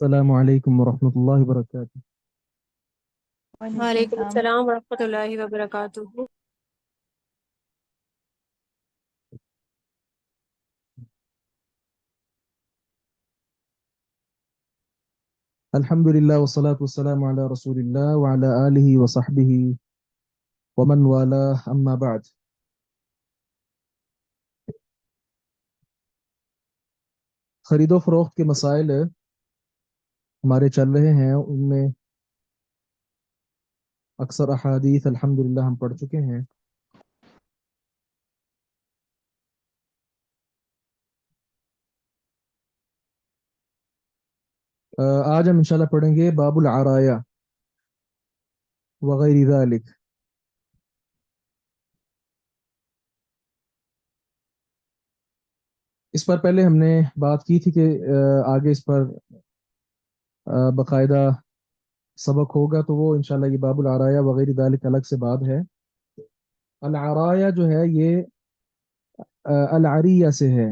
السلام علیکم ورحمۃ اللہ وبرکاتہ۔ وعلیکم وعلیکم السلام۔ السلام ورحمۃ اللہ وبرکاتہ۔ الحمد للہ والصلاة والسلام علی رسول اللہ وعلی آلہ وصحبہ ومن والاه اما بعد۔ خرید و فروخت کے مسائل ہمارے چل رہے ہیں، ان میں اکثر احادیث الحمدللہ ہم پڑھ چکے ہیں۔ آج ہم انشاءاللہ پڑھیں گے باب العرایا وغیر ذالک۔ اس پر پہلے ہم نے بات کی تھی کہ آگے اس پر باقاعدہ سبق ہوگا، تو وہ انشاءاللہ یہ باب العرایا وغیر ذالک الگ سے باب ہے۔ العرایا جو ہے یہ العریہ سے ہے،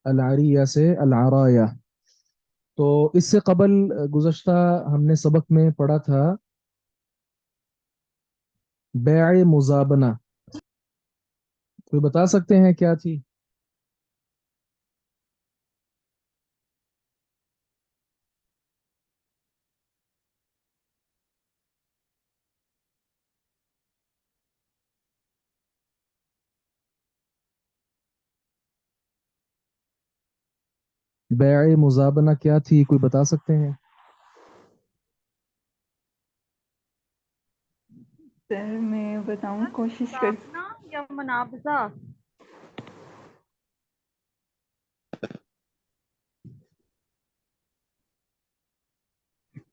العریہ سے العرایا۔ تو اس سے قبل گزشتہ ہم نے سبق میں پڑھا تھا بیع مزابنہ۔ کوئی بتا سکتے ہیں کیا تھی؟ بیع مزابنہ کیا تھی؟ کوئی بتا سکتے ہیں؟ سر میں بتاؤں، کوشش کر۔ مزابنہ یا منابزہ؟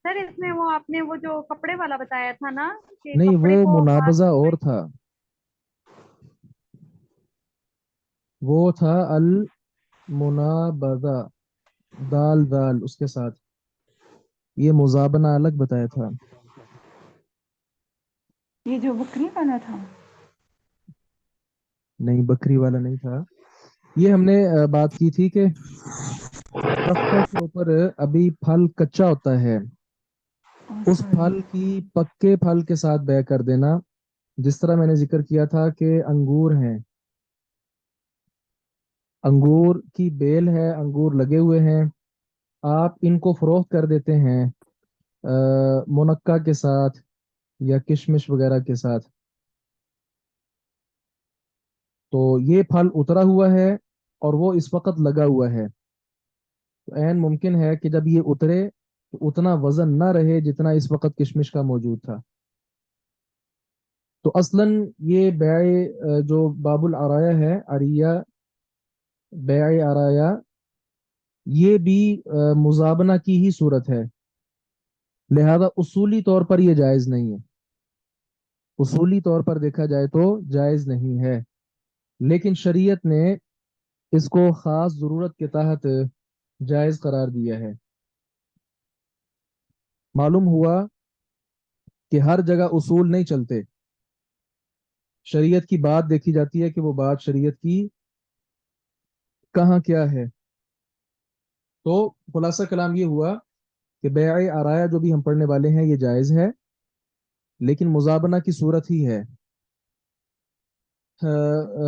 سر اس میں وہ آپ نے وہ جو کپڑے والا بتایا تھا نا کہ نہیں، کپڑے وہ کو ہاتھ منابزہ اور تھا، وہ تھا المنابذہ، دال دال اس کے ساتھ، یہ مزابنہ الگ بتایا تھا۔ یہ جو بکری والا تھا؟ نہیں، بکری والا نہیں تھا۔ یہ ہم نے بات کی تھی کہ درختوں کے اوپر ابھی پھل کچا ہوتا ہے، اس پھل کی پکے پھل کے ساتھ بیع کر دینا۔ جس طرح میں نے ذکر کیا تھا کہ انگور ہیں، انگور کی بیل ہے، انگور لگے ہوئے ہیں، آپ ان کو فروخت کر دیتے ہیں منقع کے ساتھ یا کشمش وغیرہ کے ساتھ، تو یہ پھل اترا ہوا ہے اور وہ اس وقت لگا ہوا ہے، تو عین ممکن ہے کہ جب یہ اترے تو اتنا وزن نہ رہے جتنا اس وقت کشمش کا موجود تھا۔ تو اصلاً یہ بیع جو باب العرایا ہے، عریہ، بیع عرایا، یہ بھی مزابنہ کی ہی صورت ہے، لہذا اصولی طور پر یہ جائز نہیں ہے، اصولی طور پر دیکھا جائے تو جائز نہیں ہے، لیکن شریعت نے اس کو خاص ضرورت کے تحت جائز قرار دیا ہے۔ معلوم ہوا کہ ہر جگہ اصول نہیں چلتے، شریعت کی بات دیکھی جاتی ہے کہ وہ بات شریعت کی کہاں کیا ہے۔ تو خلاصہ کلام یہ ہوا کہ بیع عرایا جو بھی ہم پڑھنے والے ہیں یہ جائز ہے، لیکن مزابنہ کی صورت ہی ہے۔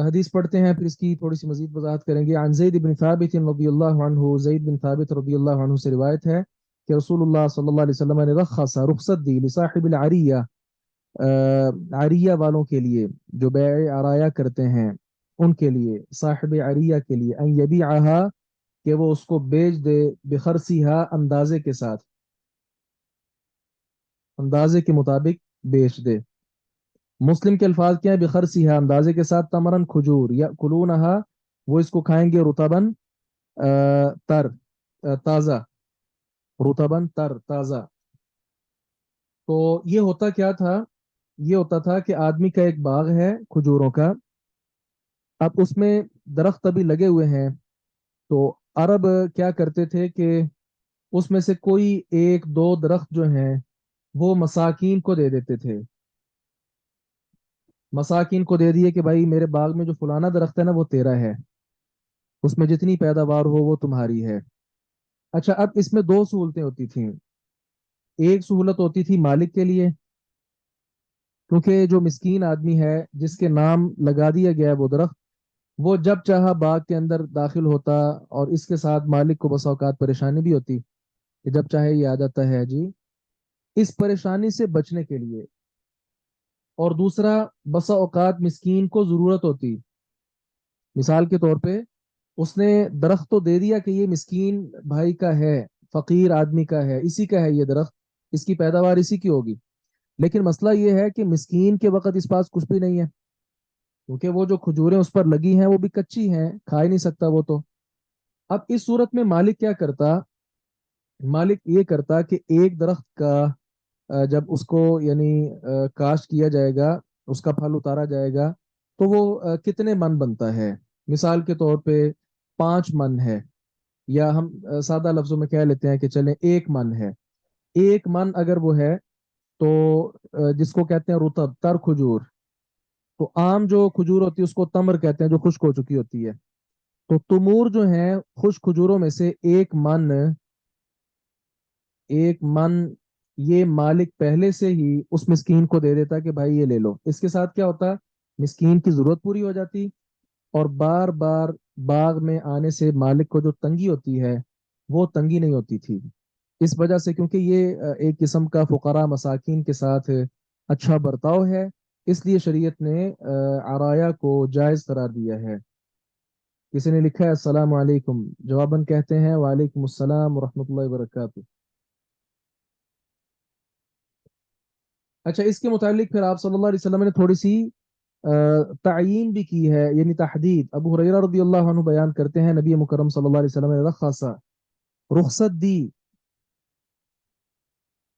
حدیث پڑھتے ہیں، پھر اس کی تھوڑی سی مزید وضاحت کریں گے۔ عن زید بن ثابت رضی اللہ عنہ، زید بن ثابت رضی اللہ عنہ سے روایت ہے کہ رسول اللہ صلی اللہ علیہ وسلم نے رخصت دی لصاحب العریہ، عریہ والوں کے لیے جو بیع عرایا کرتے ہیں ان کے لیے، صاحب عریہ کے لیے، ان یبیعہا کہ وہ اس کو بیچ دے، بخرسیہا اندازے کے ساتھ، اندازے کے مطابق بیچ دے۔ مسلم کے الفاظ کیا ہے؟ بخرسیہا اندازے کے ساتھ، تمرن کھجور، یا کلونہا وہ اس کو کھائیں گے، رطبن تر تازہ، رطبن تر تازہ۔ تو یہ ہوتا کیا تھا؟ یہ ہوتا تھا کہ آدمی کا ایک باغ ہے کھجوروں کا، اب اس میں درخت ابھی لگے ہوئے ہیں، تو عرب کیا کرتے تھے کہ اس میں سے کوئی ایک دو درخت جو ہیں وہ مساکین کو دے دیتے تھے، مساکین کو دے دیے کہ بھائی میرے باغ میں جو فلانا درخت ہے نا وہ تیرا ہے، اس میں جتنی پیداوار ہو وہ تمہاری ہے۔ اچھا اب اس میں دو سہولتیں ہوتی تھیں. ایک سہولت ہوتی تھی مالک کے لیے، کیونکہ جو مسکین آدمی ہے جس کے نام لگا دیا گیا ہے وہ درخت، وہ جب چاہا باغ کے اندر داخل ہوتا، اور اس کے ساتھ مالک کو بسا اوقات پریشانی بھی ہوتی کہ جب چاہے یہ آ جاتا ہے جی. اس پریشانی سے بچنے کے لیے، اور دوسرا بسا اوقات مسکین کو ضرورت ہوتی، مثال کے طور پہ اس نے درخت تو دے دیا کہ یہ مسکین بھائی کا ہے، فقیر آدمی کا ہے، اسی کا ہے یہ درخت، اس کی پیداوار اسی کی ہوگی، لیکن مسئلہ یہ ہے کہ مسکین کے وقت اس پاس کچھ بھی نہیں ہے، کیونکہ وہ جو کھجوریں اس پر لگی ہیں وہ بھی کچی ہیں، کھا ہی نہیں سکتا وہ تو. اب اس صورت میں مالک کیا کرتا؟ مالک یہ کرتا کہ ایک درخت کا جب اس کو یعنی کاشت کیا جائے گا، اس کا پھل اتارا جائے گا، تو وہ کتنے من بنتا ہے؟ مثال کے طور پہ 5 من ہے، یا ہم سادہ لفظوں میں کہہ لیتے ہیں کہ چلیں 1 من ہے. 1 من اگر وہ ہے تو جس کو کہتے ہیں رطب تر کھجور، تو عام جو کھجور ہوتی ہے اس کو تمر کہتے ہیں جو خشک ہو چکی ہوتی ہے. تو تمور جو ہیں خشک کھجوروں میں سے 1 من، 1 من یہ مالک پہلے سے ہی اس مسکین کو دے دیتا کہ بھائی یہ لے لو. اس کے ساتھ کیا ہوتا؟ مسکین کی ضرورت پوری ہو جاتی، اور بار بار باغ میں آنے سے مالک کو جو تنگی ہوتی ہے وہ تنگی نہیں ہوتی تھی. اس وجہ سے کیونکہ یہ ایک قسم کا فقراء مساکین کے ساتھ اچھا برتاؤ ہے، اس لیے شریعت نے عرایا کو جائز قرار دیا ہے. کسی نے لکھا ہے السلام علیکم، جواباً کہتے ہیں وعلیکم السلام ورحمۃ اللہ وبرکاتہ. اچھا اس کے متعلق پھر آپ صلی اللہ علیہ وسلم نے تھوڑی سی تعیین بھی کی ہے، یعنی تحدید. ابو ہریرہ رضی اللہ عنہ بیان کرتے ہیں نبی مکرم صلی اللہ علیہ وسلم نے رخصت دی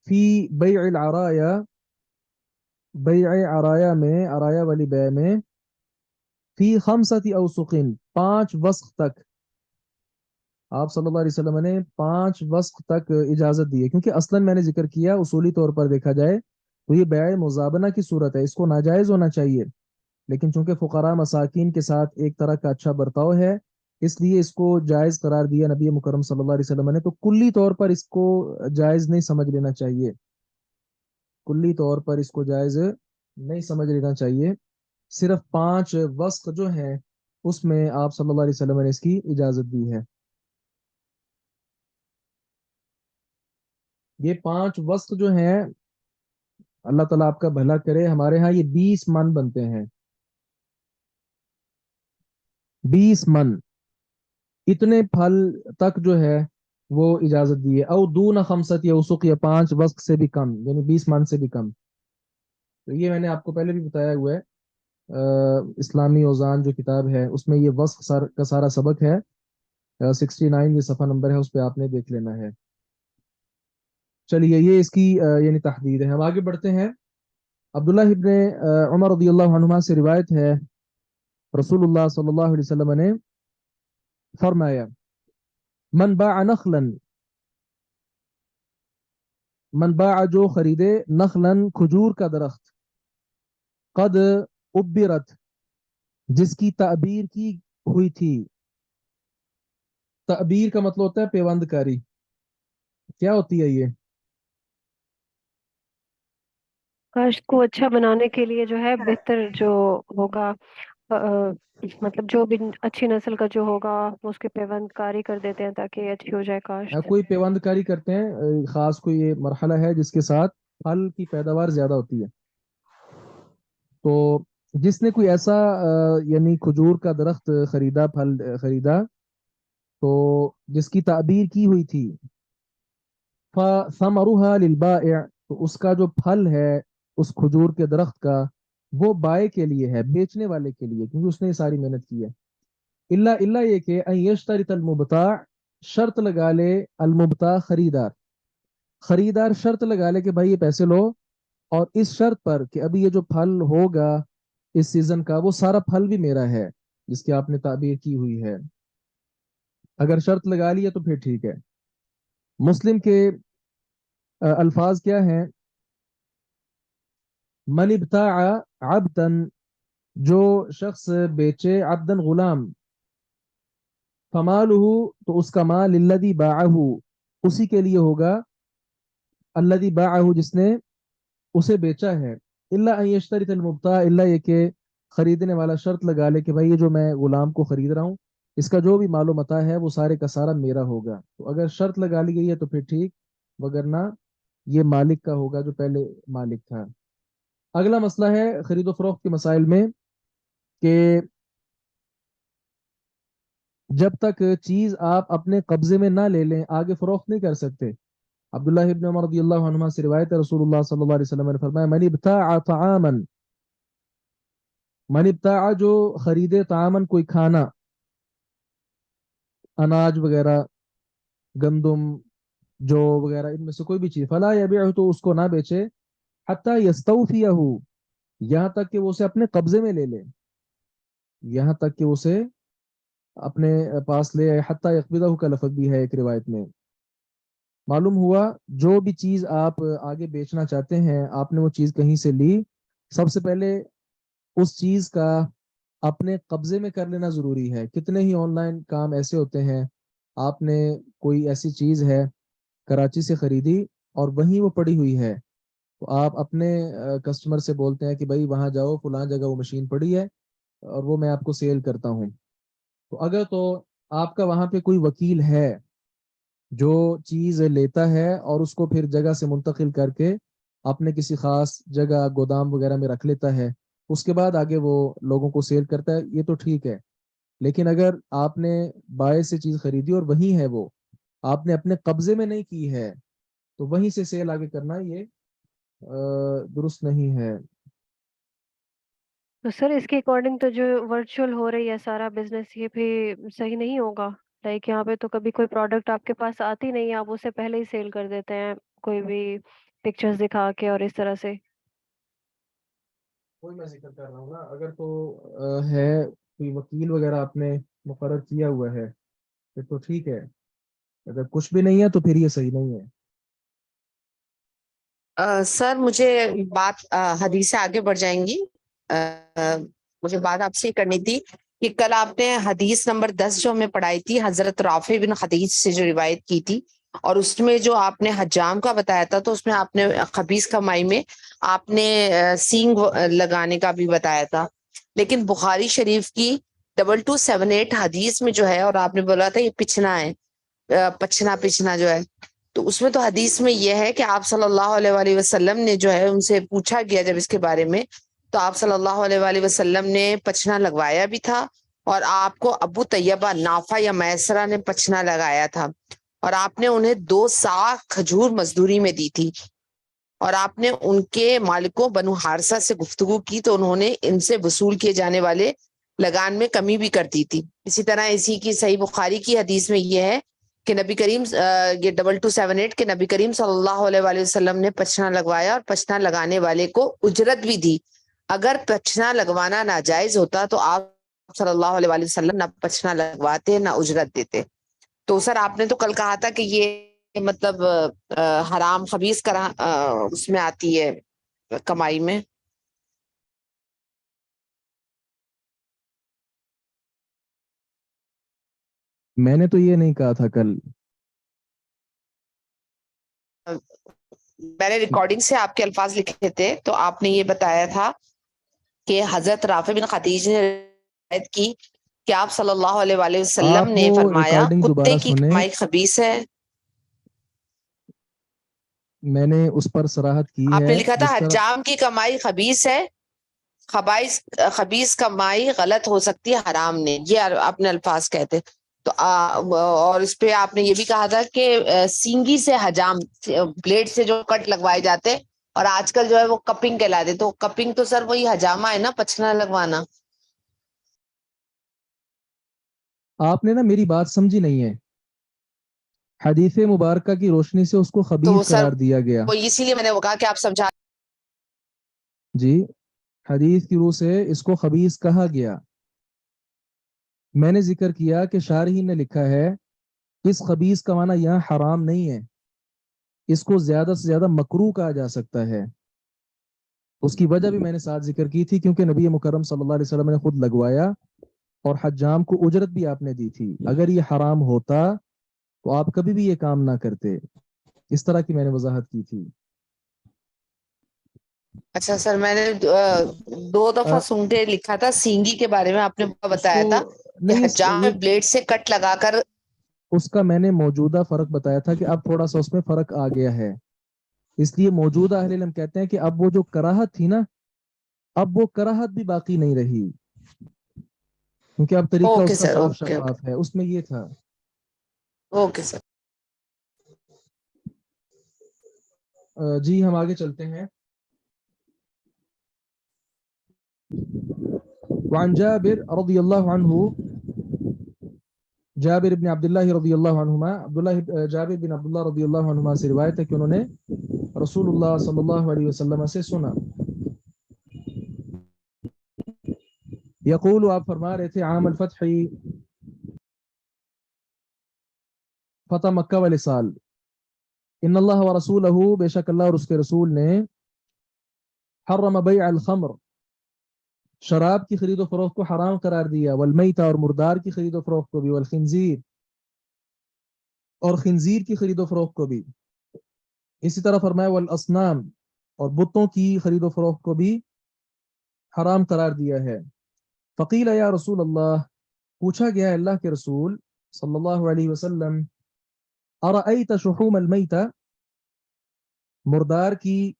فی بیع العرایا، بیع عرایا میں، عرایا والی بیع میں، فی خمسۃ اوسقین، 5 وسق تک. آپ صلی اللہ علیہ وسلم نے 5 وسق تک اجازت دی ہے، کیونکہ اصلا میں نے ذکر کیا اصولی طور پر دیکھا جائے تو یہ بیع مزابنہ کی صورت ہے، اس کو ناجائز ہونا چاہیے، لیکن چونکہ فقراء مساکین کے ساتھ ایک طرح کا اچھا برتاؤ ہے، اس لیے اس کو جائز قرار دیا نبی مکرم صلی اللہ علیہ وسلم نے. تو کلی طور پر اس کو جائز نہیں سمجھ لینا چاہیے، کلی طور پر اس کو جائز نہیں سمجھ لینا چاہیے. صرف 5 وسق جو ہیں اس میں آپ صلی اللہ علیہ وسلم نے اس کی اجازت دی ہے. یہ 5 وسق جو ہیں، اللہ تعالیٰ آپ کا بھلا کرے، ہمارے ہاں یہ 20 من بنتے ہیں. 20 من اتنے پھل تک جو ہے وہ اجازت دی ہے. او دون خمسط یا وسق، یا 5 وسق سے بھی کم، یعنی 20 من سے بھی کم. تو یہ میں نے آپ کو پہلے بھی بتایا ہوا ہے، اسلامی اوزان جو کتاب ہے اس میں یہ وسق کا سارا سبق ہے. 69 یہ صفحہ نمبر ہے، اس پہ آپ نے دیکھ لینا ہے. چلیے یہ اس کی یعنی تحدید ہے. ہم آگے بڑھتے ہیں. عبداللہ ابن عمر رضی اللہ عنہما سے روایت ہے، رسول اللہ صلی اللہ علیہ وسلم نے فرمایا، من باع نخلا، من باع جو خریدے، نخلا کھجور کا درخت، قد ابرت جس کی تعبیر کی ہوئی تھی. تعبیر کا مطلب ہوتا ہے پیوند کاری. کیا ہوتی ہے یہ؟ کاشت کو اچھا بنانے کے لیے جو ہے بہتر جو ہوگا، مطلب جو بھی اچھی نسل کا جو ہوگا وہ اس کے پیوند کاری کر دیتے ہیں تاکہ اچھی ہو جائے کاشت. کوئی پیوند کاری کرتے ہیں، خاص کوئی یہ مرحلہ ہے جس کے ساتھ پھل کی پیداوار زیادہ ہوتی ہے. تو جس نے کوئی ایسا یعنی کھجور کا درخت خریدا، پھل خریدا، تو جس کی تعبیر کی ہوئی تھی، فَثَمَرُهَا لِلْبَائِعِ، تو اس کا جو پھل ہے اس کھجور کے درخت کا، وہ بائع کے لیے ہے، بیچنے والے کے لیے، کیونکہ اس نے یہ ساری محنت کی ہے. اللہ یہ کہ ان یشترط المبتاع، شرط لگا لے، المبتاع خریدار، خریدار شرط لگا لے کہ بھائی یہ پیسے لو، اور اس شرط پر کہ ابھی یہ جو پھل ہوگا اس سیزن کا وہ سارا پھل بھی میرا ہے جس کی آپ نے تعبیر کی ہوئی ہے. اگر شرط لگا لی ہے تو پھر ٹھیک ہے. مسلم کے الفاظ کیا ہیں؟ من ابتاع عبدا، جو شخص بیچے، عبدن غلام، فمالہ تو اس کا مال، الذی باعہ اسی کے لیے ہوگا الذی باعہ جس نے اسے بیچا ہے، الا ان یشترط المبتاع الا یہ کہ خریدنے والا شرط لگا لے کہ بھائی یہ جو میں غلام کو خرید رہا ہوں اس کا جو بھی مال و متاع ہے وہ سارے کا سارا میرا ہوگا، تو اگر شرط لگا لی گئی ہے تو پھر ٹھیک، وگرنہ یہ مالک کا ہوگا جو پہلے مالک تھا۔ اگلا مسئلہ ہے خرید و فروخت کے مسائل میں کہ جب تک چیز آپ اپنے قبضے میں نہ لے لیں آگے فروخت نہیں کر سکتے۔ عبداللہ ابن عمر رضی اللہ عنہما سے روایت ہے، رسول اللہ صلی اللہ علیہ وسلم نے فرمایا من ابتاع جو خریدے طعامن کوئی کھانا، اناج وغیرہ، گندم، جو وغیرہ ان میں سے کوئی بھی چیز، فلا یبیع تو اس کو نہ بیچے، حتی یستوفیہ، یہاں تک کہ وہ اسے اپنے قبضے میں لے لے، یہاں تک کہ اسے اپنے پاس لے، حتی یقبضہ کا لفظ بھی ہے ایک روایت میں۔ معلوم ہوا جو بھی چیز آپ آگے بیچنا چاہتے ہیں، آپ نے وہ چیز کہیں سے لی، سب سے پہلے اس چیز کا اپنے قبضے میں کر لینا ضروری ہے۔ کتنے ہی آن لائن کام ایسے ہوتے ہیں، آپ نے کوئی ایسی چیز ہے کراچی سے خریدی اور وہیں وہ پڑی ہوئی ہے، تو آپ اپنے کسٹمر سے بولتے ہیں کہ بھائی وہاں جاؤ، فلاں جگہ وہ مشین پڑی ہے اور وہ میں آپ کو سیل کرتا ہوں، تو اگر تو آپ کا وہاں پہ کوئی وکیل ہے جو چیز لیتا ہے اور اس کو پھر جگہ سے منتقل کر کے اپنے کسی خاص جگہ گودام وغیرہ میں رکھ لیتا ہے، اس کے بعد آگے وہ لوگوں کو سیل کرتا ہے، یہ تو ٹھیک ہے۔ لیکن اگر آپ نے بائے سے چیز خریدی اور وہیں ہے وہ، آپ نے اپنے قبضے میں نہیں کی ہے، تو وہیں سے سیل آگے کرنا یہ درست نہیں ہے۔ تو سر اس کے اکارڈنگ تو جو ورچوئل ہو رہی ہے سارا بزنس، یہ بھی صحیح نہیں ہوگا؟ لائک یہاں پہ تو کبھی کوئی پروڈکٹ آپ کے پاس آتی نہیں ہے، آپ اسے پہلے ہی سیل کر دیتے ہیں کوئی بھی پکچرز دکھا کے اور اس طرح سے۔ کوئی میں ذکر کر رہا ہوں نا، اگر تو ہے کوئی وکیل وغیرہ آپ نے مقرر کیا ہوا ہے پھر تو ٹھیک ہے، اگر کچھ بھی نہیں ہے تو پھر یہ صحیح نہیں ہے۔ سر مجھے بات حدیث سے آگے بڑھ جائیں گی، مجھے بات آپ سے کرنی تھی کہ کل آپ نے حدیث نمبر 10 جو ہمیں پڑھائی تھی، حضرت رافع بن خدیج سے جو روایت کی تھی، اور اس میں جو آپ نے حجام کا بتایا تھا، تو اس میں آپ نے خبیث کمائی میں آپ نے سینگ لگانے کا بھی بتایا تھا، لیکن بخاری شریف کی 2278 حدیث میں جو ہے، اور آپ نے بولا تھا یہ پچھنا ہے، پچھنا جو ہے، تو اس میں تو حدیث میں یہ ہے کہ آپ صلی اللہ علیہ وآلہ وسلم نے جو ہے ان سے پوچھا گیا جب اس کے بارے میں، تو آپ صلی اللہ علیہ وآلہ وسلم نے پچھنا لگوایا بھی تھا، اور آپ کو ابو طیبہ نافع یا میسرہ نے پچھنا لگایا تھا، اور آپ نے انہیں 2 صاع کھجور مزدوری میں دی تھی، اور آپ نے ان کے مالکوں بنو حارثہ سے گفتگو کی تو انہوں نے ان سے وصول کیے جانے والے لگان میں کمی بھی کر دی تھی۔ اسی طرح اسی کی صحیح بخاری کی حدیث میں یہ ہے کہ نبی کریم یہ 2278 کے نبی کریم صلی اللہ علیہ وآلہ وسلم نے پچھنا لگوایا اور پچھنا لگانے والے کو اجرت بھی دی، اگر پچھنا لگوانا ناجائز ہوتا تو آپ صلی اللہ علیہ وآلہ وسلم نہ پچھنا لگواتے نہ اجرت دیتے۔ تو سر آپ نے تو کل کہا تھا کہ یہ مطلب حرام خبیث کرا اس میں آتی ہے کمائی میں۔ میں نے تو یہ نہیں کہا تھا کل۔ میں نے ریکارڈنگ سے آپ کے الفاظ لکھے تھے، تو آپ نے یہ بتایا تھا کہ حضرت رافع بن خدیج نے روایت کی کہ آپ صلی اللہ علیہ وآلہ وسلم آپ نے وہ فرمایا ریکارڈنگ کتے دوبارہ کی سنیں، کمائی خبیث ہے۔ میں نے اس پر صراحت کی آپ نے ہے لکھا تھا جس طرح حجام کی کمائی خبیث ہے، خبیث کمائی غلط ہو سکتی ہے حرام نے، یہ اپنے الفاظ کہتے۔ تو اور اس پہ آپ نے یہ بھی کہا تھا کہ سینگی سے حجام، بلیڈ سے جو کٹ لگوائے جاتے، اور آج کل جو ہے وہ کپنگ کہلاتے، تو کپنگ تو سر وہی حجامہ ہے نا، پچھنا لگوانا۔ آپ نے نا میری بات سمجھی نہیں ہے۔ حدیث مبارکہ کی روشنی سے اس کو تو خبیث سر قرار دیا گیا۔ وہ اسی لیے میں نے وہ کہا کہ آپ سمجھا۔ جی، حدیث کی روح سے اس کو خبیث کہا گیا۔ میں نے ذکر کیا کہ شارحین نے لکھا ہے اس خبیث کا معنی یہاں حرام نہیں ہے، اس کو زیادہ سے زیادہ مکروہ کہا جا سکتا ہے۔ اس کی وجہ بھی میں نے ساتھ ذکر کی تھی، کیونکہ نبی مکرم صلی اللہ علیہ وسلم نے خود لگوایا اور حجام کو اجرت بھی آپ نے دی تھی۔ اگر یہ حرام ہوتا تو آپ کبھی بھی یہ کام نہ کرتے. اس طرح کی میں نے وضاحت کی تھی. اچھا سر، میں نے 2 دفعہ سن کے لکھا تھا سینگی کے بارے میں، آپ نے اس بتایا کو تھا کہ نہیں، حجام یہ میں بلیڈ سے کٹ لگا کر. اس کا میں نے موجودہ فرق بتایا تھا کہ اب تھوڑا سا اس میں فرق آ گیا ہے. اس لیے موجودہ اہل علم کہتے ہیں کہ اب وہ جو کراہت تھی نا، اب وہ کراہت بھی باقی نہیں رہی، کیونکہ اب طریقہ اوکے اس کا سر، صاف اوکے شفاف ہے. اس میں یہ تھا. Okay sir. جی ہم آگے چلتے ہیں. وعن جابر رضی اللہ عنہ، جابر بن عبداللہ رضی اللہ عنہما، جابر بن عبداللہ رضی اللہ عنہما سے روایت ہے کہ انہوں نے رسول اللہ صلی اللہ علیہ وسلم سے سنا. یقول، آپ فرما رہے تھے، عام الفتح، فتح مکہ والے سال، ان اللہ و رسولہ، بے شک اللہ اور اس کے رسول نے، حرم بیع الخمر، شراب کی خرید و فروخت کو حرام قرار دیا، والمیتہ، اور مردار کی خرید و فروخت کو بھی، والخنزیر، اور خنزیر کی خرید و فروخت کو بھی. اسی طرح فرمایا والاصنام، اور بتوں کی خرید و فروخت کو بھی حرام قرار دیا ہے. فقیل یا رسول اللہ، پوچھا گیا اللہ کے رسول صلی اللہ علیہ وسلم، ارأیت شحوم المیتہ، مردار کی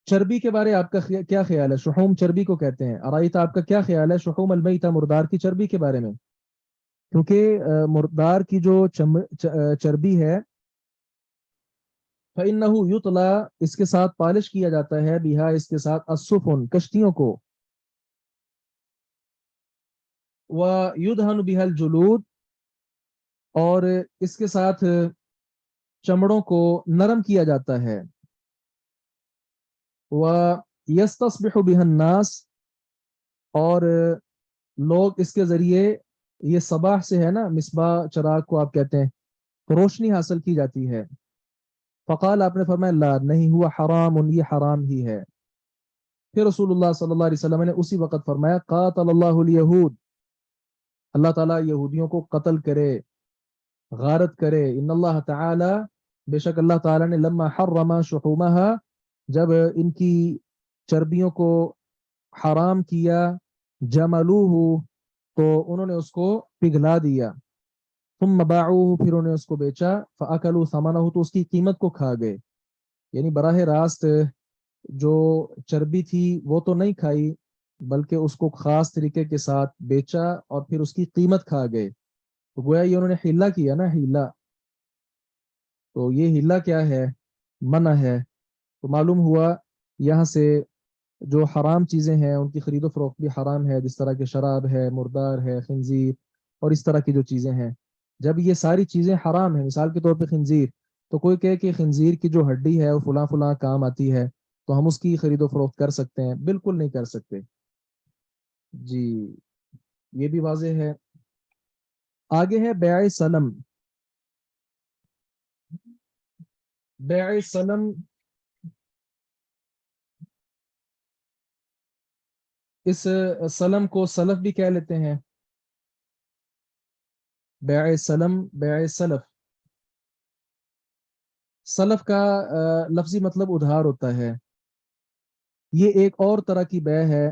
چربی کے بارے آپ کا کیا خیال ہے؟ شحوم چربی کو کہتے ہیں. ارأیت، آپ کا کیا خیال ہے شحوم المیتہ، مردار کی چربی کے بارے میں؟ کیونکہ مردار کی جو چربی ہے، فإنه یطلی، اس کے ساتھ پالش کیا جاتا ہے، بہا، اس کے ساتھ، السفن، کشتیوں کو، ویدہن بها الجلود، اور اس کے ساتھ چمڑوں کو نرم کیا جاتا ہے، ویستصبح بها الناس، اور لوگ اس کے ذریعے، یہ صباح سے ہے نا، مصباح چراغ کو آپ کہتے ہیں، تو روشنی حاصل کی جاتی ہے. فقال، آپ نے فرمایا، لا، نہیں، ہوا حرام، یہ حرام ہی ہے. پھر رسول اللہ صلی اللہ علیہ وسلم نے اسی وقت فرمایا، قاتل اللہ الیہود، اللہ تعالیٰ یہودیوں کو قتل کرے، غارت کرے. ان اللہ تعالی، بے شک اللہ تعالیٰ نے، لما حرم شحومها، جب ان کی چربیوں کو حرام کیا، جملوہ، تو انہوں نے اس کو پگھلا دیا، ثم باعوہ، پھر انہوں نے اس کو بیچا، فاکلوا ثمنہ، تو اس کی قیمت کو کھا گئے. یعنی براہ راست جو چربی تھی وہ تو نہیں کھائی، بلکہ اس کو خاص طریقے کے ساتھ بیچا اور پھر اس کی قیمت کھا گئے. تو گویا یہ انہوں نے حیلہ کیا نا، حیلہ. تو یہ حیلہ کیا ہے؟ منع ہے. تو معلوم ہوا یہاں سے جو حرام چیزیں ہیں ان کی خرید و فروخت بھی حرام ہے، جس طرح کہ شراب ہے، مردار ہے، خنزیر، اور اس طرح کی جو چیزیں ہیں. جب یہ ساری چیزیں حرام ہیں، مثال کے طور پہ خنزیر، تو کوئی کہے کہ خنزیر کی جو ہڈی ہے وہ فلاں فلاں کام آتی ہے، تو ہم اس کی خرید و فروخت کر سکتے ہیں؟ بالکل نہیں کر سکتے. جی یہ بھی واضح ہے. آگے ہے بیع سلم. بیع سلم، اس سلم کو سلف بھی کہہ لیتے ہیں. بیع سلم، بیع سلف، سلف کا لفظی مطلب ادھار ہوتا ہے. یہ ایک اور طرح کی بیع ہے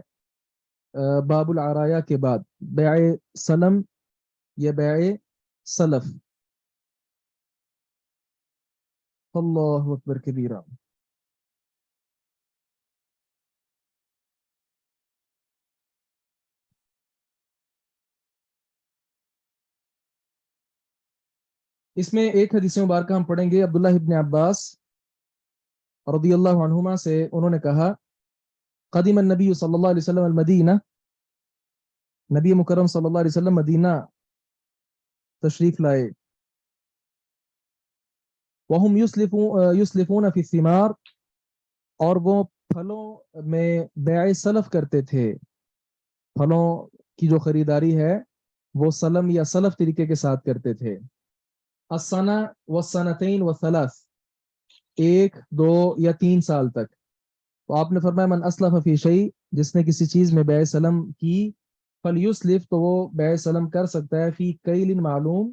باب العرایا کے بعد، بیع سلم یا بیع سلف. اللہ اکبر کبیرہ. اس میں ایک حدیث مبارکہ ہم پڑھیں گے عبداللہ ابن عباس رضی اللہ عنہما سے. انہوں نے کہا، قدیم النبی صلی اللہ علیہ وسلم المدینہ، نبی مکرم صلی اللہ علیہ وسلم مدینہ تشریف لائے. وہم یسلفون فی الثمار، اور وہ پھلوں میں بیع سلف کرتے تھے. پھلوں کی جو خریداری ہے وہ سلم یا سلف طریقے کے ساتھ کرتے تھے. السنہ والسنتین والثلاث، 1، 2 یا 3 سال تک. تو آپ نے فرمایا، من اسلف فی شیء، جس نے کسی چیز میں بیع سلم کی، فلیسلف، تو وہ بیع سلم کر سکتا ہے، فی کیل معلوم،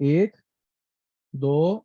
1, 2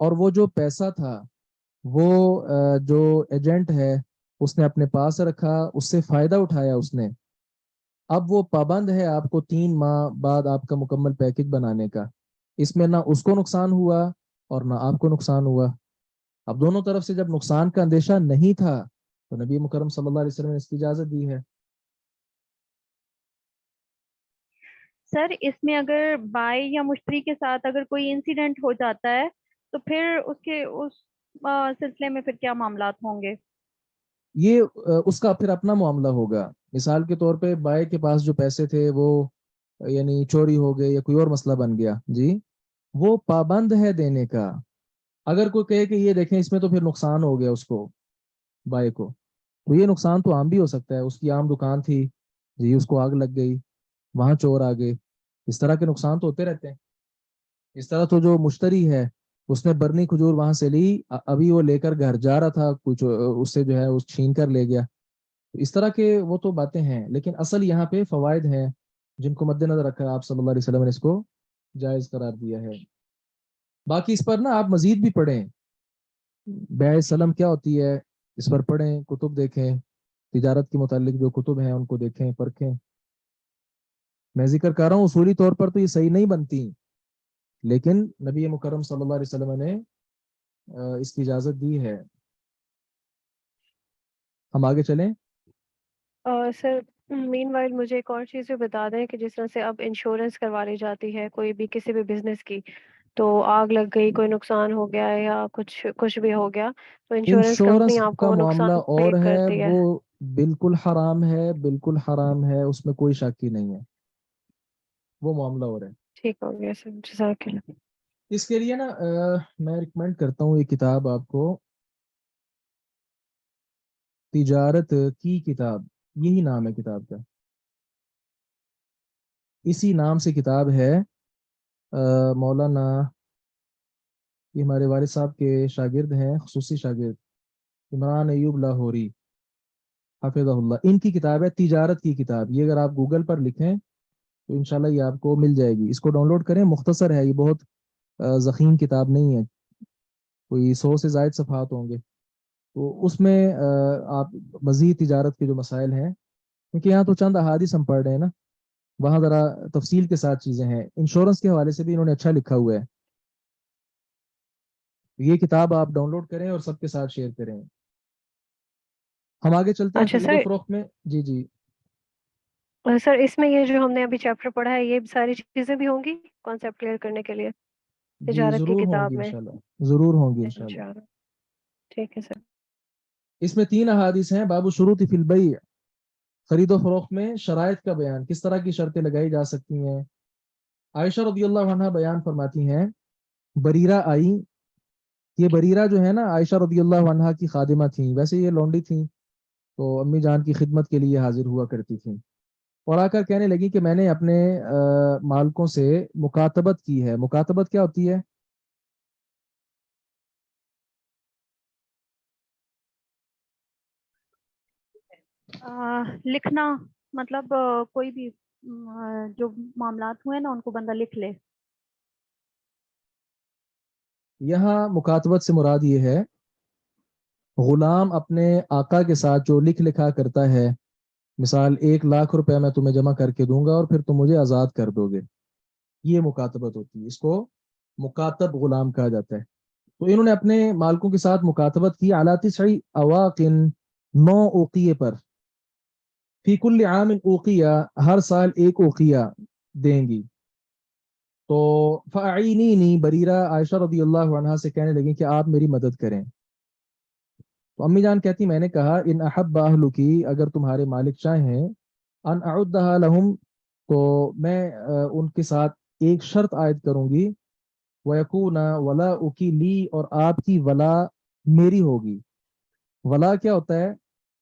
اور وہ جو پیسہ تھا وہ جو ایجنٹ ہے اس نے اپنے پاس رکھا، اس سے فائدہ اٹھایا اس نے، اب وہ پابند ہے آپ کو 3 ماہ بعد آپ کا مکمل پیکج بنانے کا، اس میں نہ اس کو نقصان ہوا اور نہ آپ کو نقصان ہوا۔ اب دونوں طرف سے جب نقصان کا اندیشہ نہیں تھا تو نبی مکرم صلی اللہ علیہ وسلم نے اس کی اجازت دی ہے۔ سر اس میں اگر بائی یا مشتری کے ساتھ اگر کوئی انسیڈنٹ ہو جاتا ہے تو پھر اس سلسلے میں پھر کیا معاملات ہوں گے؟ یہ اس کا پھر اپنا معاملہ ہوگا۔ مثال کے طور پہ بائی کے پاس جو پیسے تھے وہ یعنی چوری ہو گئے یا کوئی اور مسئلہ بن گیا، جی وہ پابند ہے دینے کا۔ اگر کوئی کہے کہ یہ دیکھیں اس میں تو پھر نقصان ہو گیا اس کو، بائی کو، تو یہ نقصان تو عام بھی ہو سکتا ہے، اس کی عام دکان تھی جی، اس کو آگ لگ گئی، وہاں چور آ گئے، اس طرح کے نقصان تو ہوتے رہتے ہیں۔ اس طرح تو جو مشتری ہے اس نے برنی کھجور وہاں سے لی، ابھی وہ لے کر گھر جا رہا تھا، کچھ اس سے جو ہے اس چھین کر لے گیا، اس طرح کے وہ تو باتیں ہیں، لیکن اصل یہاں پہ فوائد ہیں جن کو مد نظر رکھا آپ صلی اللہ علیہ وسلم نے اس کو جائز قرار دیا ہے۔ باقی اس پر نا آپ مزید بھی پڑھیں، بیع سلم کیا ہوتی ہے اس پر پڑھیں، کتب دیکھیں، تجارت کے متعلق جو کتب ہیں ان کو دیکھیں پرکھیں۔ میں ذکر کر رہا ہوں اصولی طور پر تو یہ صحیح نہیں بنتی، لیکن نبی مکرم صلی اللہ علیہ وسلم نے اس کی اجازت دی ہے۔ ہم آگے چلیں۔ سر مین وائل مجھے ایک اور چیز بھی بتا دیں کہ جس طرح سے اب انشورنس کروا لی جاتی ہے کوئی بھی کسی بھی بزنس کی، تو آگ لگ گئی، کوئی نقصان ہو گیا یا کچھ بھی ہو گیا تو انشورنس کمپنی انشورنس آپ کو کا وہ معاملہ نقصان پے اور ہے، کرتی ہے۔ وہ بالکل حرام ہے، بالکل حرام ہے، اس میں کوئی شک ہی نہیں ہے، وہ معاملہ اور ہے۔ ٹھیک ہو گیا سر، جزاک اللہ۔ اس کے لیے نا میں ریکمینڈ کرتا ہوں یہ کتاب آپ کو، تجارت کی کتاب، یہی نام ہے کتاب کا، اسی نام سے کتاب ہے۔ مولانا، یہ ہمارے والد صاحب کے شاگرد ہیں، خصوصی شاگرد، عمران ایوب لاہوری حفظہ اللہ، ان کی کتاب ہے تجارت کی کتاب۔ یہ اگر آپ گوگل پر لکھیں تو انشاءاللہ یہ آپ کو مل جائے گی، اس کو ڈاؤن لوڈ کریں، مختصر ہے، یہ بہت ضخیم کتاب نہیں ہے، کوئی 100 سے زائد صفحات ہوں گے، تو اس میں آپ مزید تجارت کے جو مسائل ہیں، کیونکہ یہاں تو چند احادیث ہم پڑھ رہے ہیں نا، وہاں ذرا تفصیل کے ساتھ چیزیں ہیں، انشورنس کے حوالے سے بھی انہوں نے اچھا لکھا ہوا ہے۔ یہ کتاب آپ ڈاؤن لوڈ کریں اور سب کے ساتھ شیئر کریں۔ ہم آگے چلتے ہیں اچھا خرید و سر، فروخت میں۔ جی جی سر اس میں یہ جو ہم نے ابھی چیپٹر پڑھا ہے یہ ساری چیزیں بھی ہوں گی کانسیپٹ کلیئر کرنے کے لیے جی تجارت کی ضرور ہوں کتاب گی میں؟ انشاءاللہ، ضرور ہوں گی انشاءاللہ۔ انشاءاللہ، ٹھیک ہے سر۔ اس میں 3 احادیث ہیں۔ باب شروط فی البیع، خرید و فروخت میں شرائط کا بیان، کس طرح کی شرطیں لگائی جا سکتی ہیں۔ عائشہ رضی اللہ عنہا بیان فرماتی ہیں، بریرہ آئی، یہ بریرہ جو ہے نا عائشہ رضی اللہ عنہا کی خادمہ تھیں، ویسے یہ لونڈی تھیں تو امی جان کی خدمت کے لیے حاضر ہوا کرتی تھیں، اور آ کر کہنے لگی کہ میں نے اپنے مالکوں سے مکاتبت کی ہے۔ مکاتبت کیا ہوتی ہے؟ لکھنا، مطلب کوئی بھی جو معاملات ہوئے نا ان کو بندہ لکھ لے۔ یہاں مکاتبت سے مراد یہ ہے غلام اپنے آقا کے ساتھ جو لکھ لکھا کرتا ہے، مثال 1,00,000 روپے میں تمہیں جمع کر کے دوں گا اور پھر تم مجھے آزاد کر دو گے، یہ مکاتبت ہوتی ہے، اس کو مکاتب غلام کہا جاتا ہے۔ تو انہوں نے اپنے مالکوں کے ساتھ مکاتبت کی، علاتی سعی اواقن، 9 اوقیے پر، فی کل عام اوقیہ، ہر سال 1 اوقیہ دیں گی۔ تو فاعینینی، بریرہ عائشہ رضی اللہ عنہا سے کہنے لگی کہ آپ میری مدد کریں۔ تو امی جان کہتی میں نے کہا ان احب اہلکی، اگر تمہارے مالک چاہیں، ان اعدھا لہم، تو میں ان کے ساتھ ایک شرط عائد کروں گی، وَيَكُونَ وَلَاؤُكِ لی، اور آپ کی ولا میری ہوگی۔ ولا کیا ہوتا ہے؟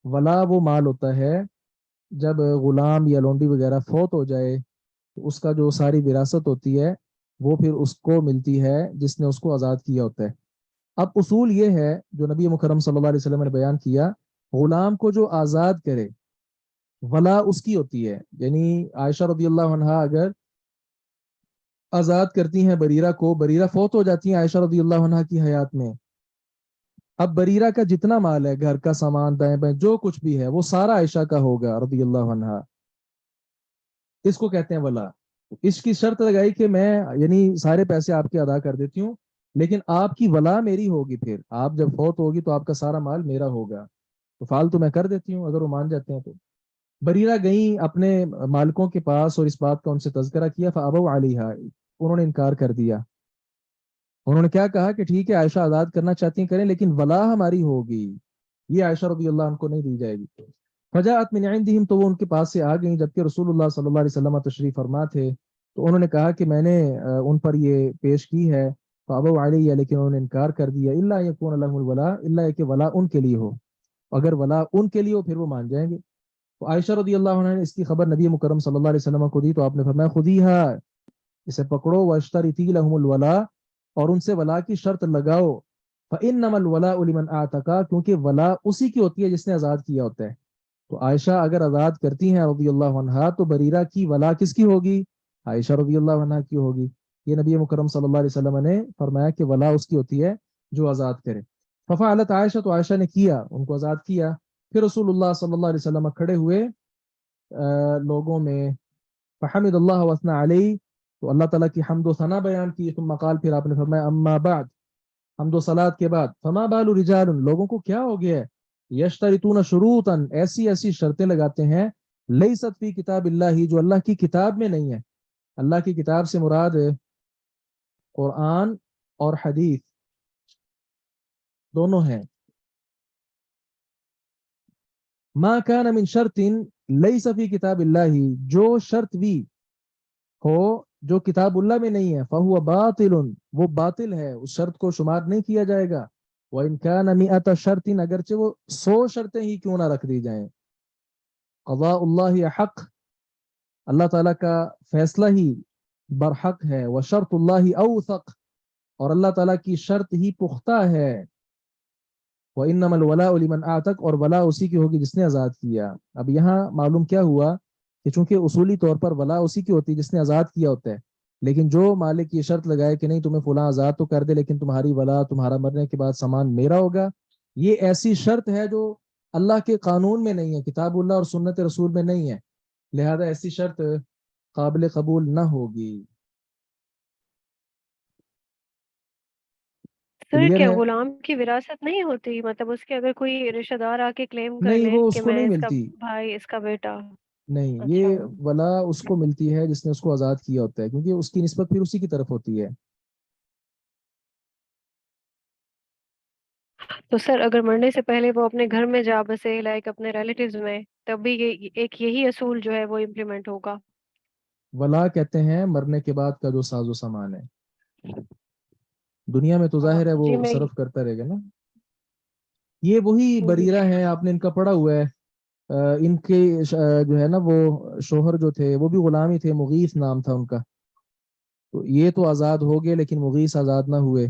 ولا وہ مال ہوتا ہے جب غلام یا لونڈی وغیرہ فوت ہو جائے تو اس کا جو ساری وراثت ہوتی ہے وہ پھر اس کو ملتی ہے جس نے اس کو آزاد کیا ہوتا ہے۔ اب اصول یہ ہے جو نبی مکرم صلی اللہ علیہ وسلم نے بیان کیا، غلام کو جو آزاد کرے ولا اس کی ہوتی ہے، یعنی عائشہ رضی اللہ عنہا اگر آزاد کرتی ہیں بریرہ کو. بریرہ فوت ہو جاتی ہیں عائشہ رضی اللہ عنہا کی حیات میں. اب بریرہ کا جتنا مال ہے، گھر کا سامان، دائیں بائیں جو کچھ بھی ہے، وہ سارا عائشہ کا ہوگا رضی اللہ عنہا. اس کو کہتے ہیں ولا. اس کی شرط لگائی کہ میں یعنی سارے پیسے آپ کے ادا کر دیتی ہوں، لیکن آپ کی ولا میری ہوگی. پھر آپ جب فوت ہوگی تو آپ کا سارا مال میرا ہوگا. تو فالتو میں کر دیتی ہوں اگر وہ مان جاتے ہیں تو. بریرہ گئیں اپنے مالکوں کے پاس اور اس بات کا ان سے تذکرہ کیا. فابوا علیہا، انہوں نے انکار کر دیا. انہوں نے کیا کہا کہ ٹھیک ہے عائشہ آزاد کرنا چاہتی ہیں کریں، لیکن ولا ہماری ہوگی، یہ عائشہ رضی اللہ عنہ کو نہیں دی جائے گی. فجاءت من عندهم، تو وہ ان کے پاس سے آ گئیں جبکہ رسول اللہ صلی اللہ علیہ وسلم تشریف فرما تھے. تو انہوں نے کہا کہ میں نے ان پر یہ پیش کی ہے. فابوا علیہ، لیکن انہوں نے انکار کر دیا. الا یکون لهم الولا، الا کہ ولا ان کے لیے ہو. اگر ولا ان کے لیے ہو پھر وہ مان جائیں گے. تو عائشہ رضی اللہ عنہ نے اس کی خبر نبی مکرم صلی اللہ علیہ وسلم کو دی. تو آپ نے فرمایا خذیھا، اسے پکڑو. واشترطی لهم الولا، اور ان سے ولا کی شرط لگاؤ. فانما الولاء لمن اعتق، کیونکہ ولا اسی کی ہوتی ہے جس نے آزاد کیا ہوتا ہے. تو عائشہ اگر آزاد کرتی ہیں رضی اللہ عنہا تو بریرہ کی ولا کس کی ہوگی؟ عائشہ رضی اللہ عنہا کی ہوگی. یہ نبی مکرم صلی اللہ علیہ وسلم نے فرمایا کہ ولا اس کی ہوتی ہے جو آزاد کرے. ففعلت عائشہ، تو عائشہ نے کیا، ان کو آزاد کیا. پھر رسول اللہ صلی اللہ علیہ وسلم کھڑے ہوئے لوگوں میں. فحمد اللہ وثنا علیہ، تو اللہ تعالیٰ کی حمد و ثنا بیان کی. ثم قال، پھر آپ نے فرمایا اما بعد، حمد و صلات کے بعد. فما بال رجال، لوگوں کو کیا ہو گیا ہے، یشترطون شروطا، ایسی ایسی شرطیں لگاتے ہیں، لیست فی کتاب اللہ، جو اللہ کی کتاب میں نہیں ہے. اللہ کی کتاب سے مراد قرآن اور حدیث دونوں ہیں. ما کان من شرط لیس فی کتاب اللہ، جو شرط بھی ہو جو کتاب اللہ میں نہیں ہے، فہو باطل، وہ باطل ہے، اس شرط کو شمار نہیں کیا جائے گا. وَإِن كَانَ مِئَةَ شَرْطٍ، اگرچہ وہ 100 شرطیں ہی کیوں نہ رکھ دی جائیں. قضاء اللہ حق، اللہ تعالیٰ کا فیصلہ ہی برحق ہے. وشرط اللہ اوثق، اور اللہ تعالیٰ کی شرط ہی پختہ ہے. وَإِنَّمَا الْوَلَاءُ لِمَنْ أَعْتَقَ، اور ولا اسی کی ہوگی جس نے آزاد کیا. اب یہاں معلوم کیا ہوا کہ چونکہ اصولی طور پر ولا اسی کی ہوتی ہے جس نے آزاد کیا ہوتا ہے، لیکن جو مالک یہ شرط لگائے کہ نہیں تمہیں فلاں آزاد تو کر دے لیکن تمہاری ولا تمہارا مرنے کے بعد سامان میرا ہوگا، یہ ایسی شرط ہے جو اللہ کے قانون میں نہیں ہے، کتاب اللہ اور سنت رسول میں نہیں ہے، لہذا ایسی شرط قابل قبول نہ ہوگی. سر کلیئر کیا ہے؟ غلام کی وراثت نہیں ہوتی؟ مطلب اس کے اگر کوئی رشتہ دار آ کے کلیم کر نہیں، لیں وہ اس کہ کو میں نہیں اس کا ملتی. بھائی، اس کا بیٹا. نہیں، اچھا، یہ ولا اس کو ملتی ہے جس نے اس کو آزاد کیا ہوتا ہے، کیونکہ اس کی نسبت پھر اسی کی طرف ہوتی ہے. تو سر اگر مرنے سے پہلے وہ اپنے گھر میں جا بسے، لائک اپنے ریلیٹیوز میں، تب بھی یہ ایک یہی اصول جو ہے وہ امپلیمنٹ ہوگا. ولا کہتے ہیں مرنے کے بعد کا جو ساز و سامان ہے. دنیا میں تو ظاہر ہے وہ جی میں صرف کرتا رہے گا نا. یہ وہی بریرہ ہیں، آپ نے ان کا پڑھا ہوا ہے. ان کے جو ہے نا وہ شوہر جو تھے وہ بھی غلام ہی تھے، مغیث نام تھا ان کا. تو یہ تو آزاد ہو گئے لیکن مغیث آزاد نہ ہوئے.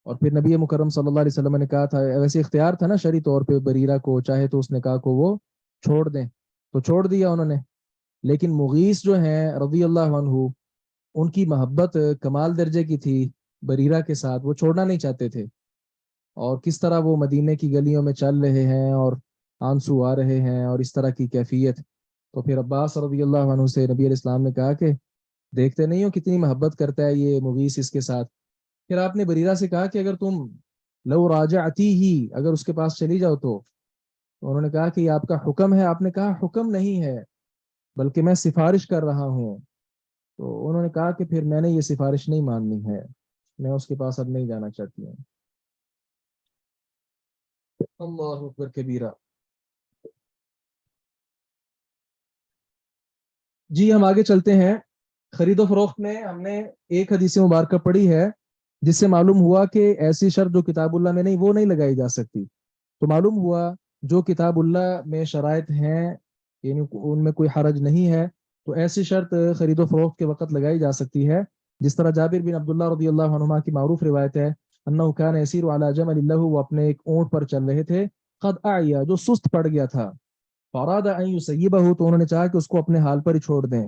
اور پھر نبی مکرم صلی اللہ علیہ وسلم نے کہا تھا، ویسے اختیار تھا نا شرعی طور پہ بریرہ کو، چاہے تو اس نکاح کو وہ چھوڑ دیں، تو چھوڑ دیا انہوں نے. لیکن مغیث جو ہیں رضی اللہ عنہ، ان کی محبت کمال درجے کی تھی بریرہ کے ساتھ، وہ چھوڑنا نہیں چاہتے تھے. اور کس طرح وہ مدینے کی گلیوں میں چل رہے ہیں اور آنسو آ رہے ہیں اور اس طرح کی کیفیت. تو پھر عباس رضی اللہ عنہ سے نبی علیہ السلام نے کہا کہ دیکھتے نہیں ہو کتنی محبت کرتا ہے یہ مغیث اس کے ساتھ. پھر آپ نے بریرہ سے کہا کہ اگر تم لو راجعتی ہی، اگر اس کے پاس چلی جاؤ تو انہوں نے کہا کہ یہ آپ کا حکم ہے. آپ نے کہا حکم نہیں ہے بلکہ میں سفارش کر رہا ہوں. تو انہوں نے کہا کہ پھر میں نے یہ سفارش نہیں ماننی ہے، میں اس کے پاس اب نہیں جانا چاہتی ہوں. اللہ اکبر کبیرہ. جی ہم آگے چلتے ہیں. خرید و فروخت میں ہم نے ایک حدیث مبارکہ پڑھی ہے جس سے معلوم ہوا کہ ایسی شرط جو کتاب اللہ میں نہیں وہ نہیں لگائی جا سکتی. تو معلوم ہوا جو کتاب اللہ میں شرائط ہیں یعنی ان میں کوئی حرج نہیں ہے، تو ایسی شرط خرید و فروخت کے وقت لگائی جا سکتی ہے. جس طرح جابر بن عبداللہ رضی اللہ عنہما کی معروف روایت ہے، انہ کان یسیر علی جمل له، وہ اپنے ایک اونٹ پر چل رہے تھے، قد اعیا، جو سست پڑ گیا تھا، فاراد ان یسیبہ، تو انہوں نے چاہا کہ اس کو اپنے حال پر ہی چھوڑ دیں.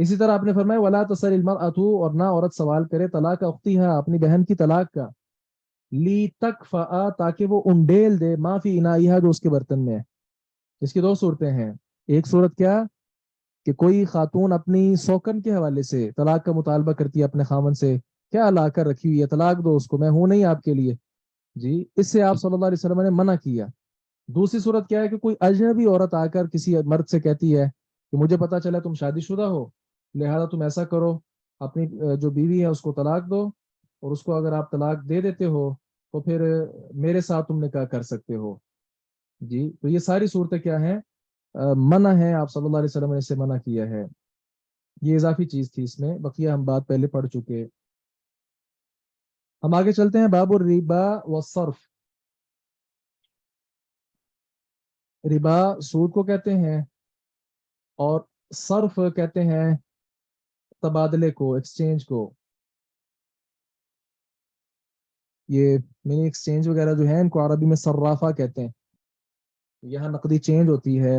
اسی طرح آپ نے فرمایا ولا تسل المرأۃ، اور نہ عورت سوال کرے طلاق اختیہا، اپنی بہن کی طلاق کا، لی تکفأ، تاکہ وہ انڈیل دے ما فی انائہا، جو اس کے برتن میں ہے۔ اس کی دو صورتیں ہیں، ایک صورت کیا کہ کوئی خاتون اپنی سوکن کے حوالے سے طلاق کا مطالبہ کرتی ہے اپنے خامن سے، کیا لا کر رکھی ہوئی ہے، طلاق دو اس کو، میں ہوں نہیں آپ کے لیے، جی اس سے آپ صلی اللہ علیہ وسلم نے منع کیا۔ دوسری صورت کیا ہے کہ کوئی اجنبی عورت آ کر کسی مرد سے کہتی ہے کہ مجھے پتا چلا تم شادی شدہ ہو، لہذا تم ایسا کرو، اپنی جو بیوی ہے اس کو طلاق دو، اور اس کو اگر آپ طلاق دے دیتے ہو تو پھر میرے ساتھ تم نکاح کر سکتے ہو۔ جی تو یہ ساری صورتیں کیا ہیں، منع ہے، آپ صلی اللہ علیہ وسلم نے اسے منع کیا ہے۔ یہ اضافی چیز تھی، اس میں بقیہ ہم بات پہلے پڑھ چکے۔ ہم آگے چلتے ہیں، باب الربا والصرف۔ ربا سود کو کہتے ہیں، اور صرف کہتے ہیں تبادلے کو، ایکسچینج کو۔ یہ منی ایکسچینج وغیرہ جو ہے ان کو عربی میں صرافہ کہتے ہیں۔ یہاں نقدی چینج ہوتی ہے،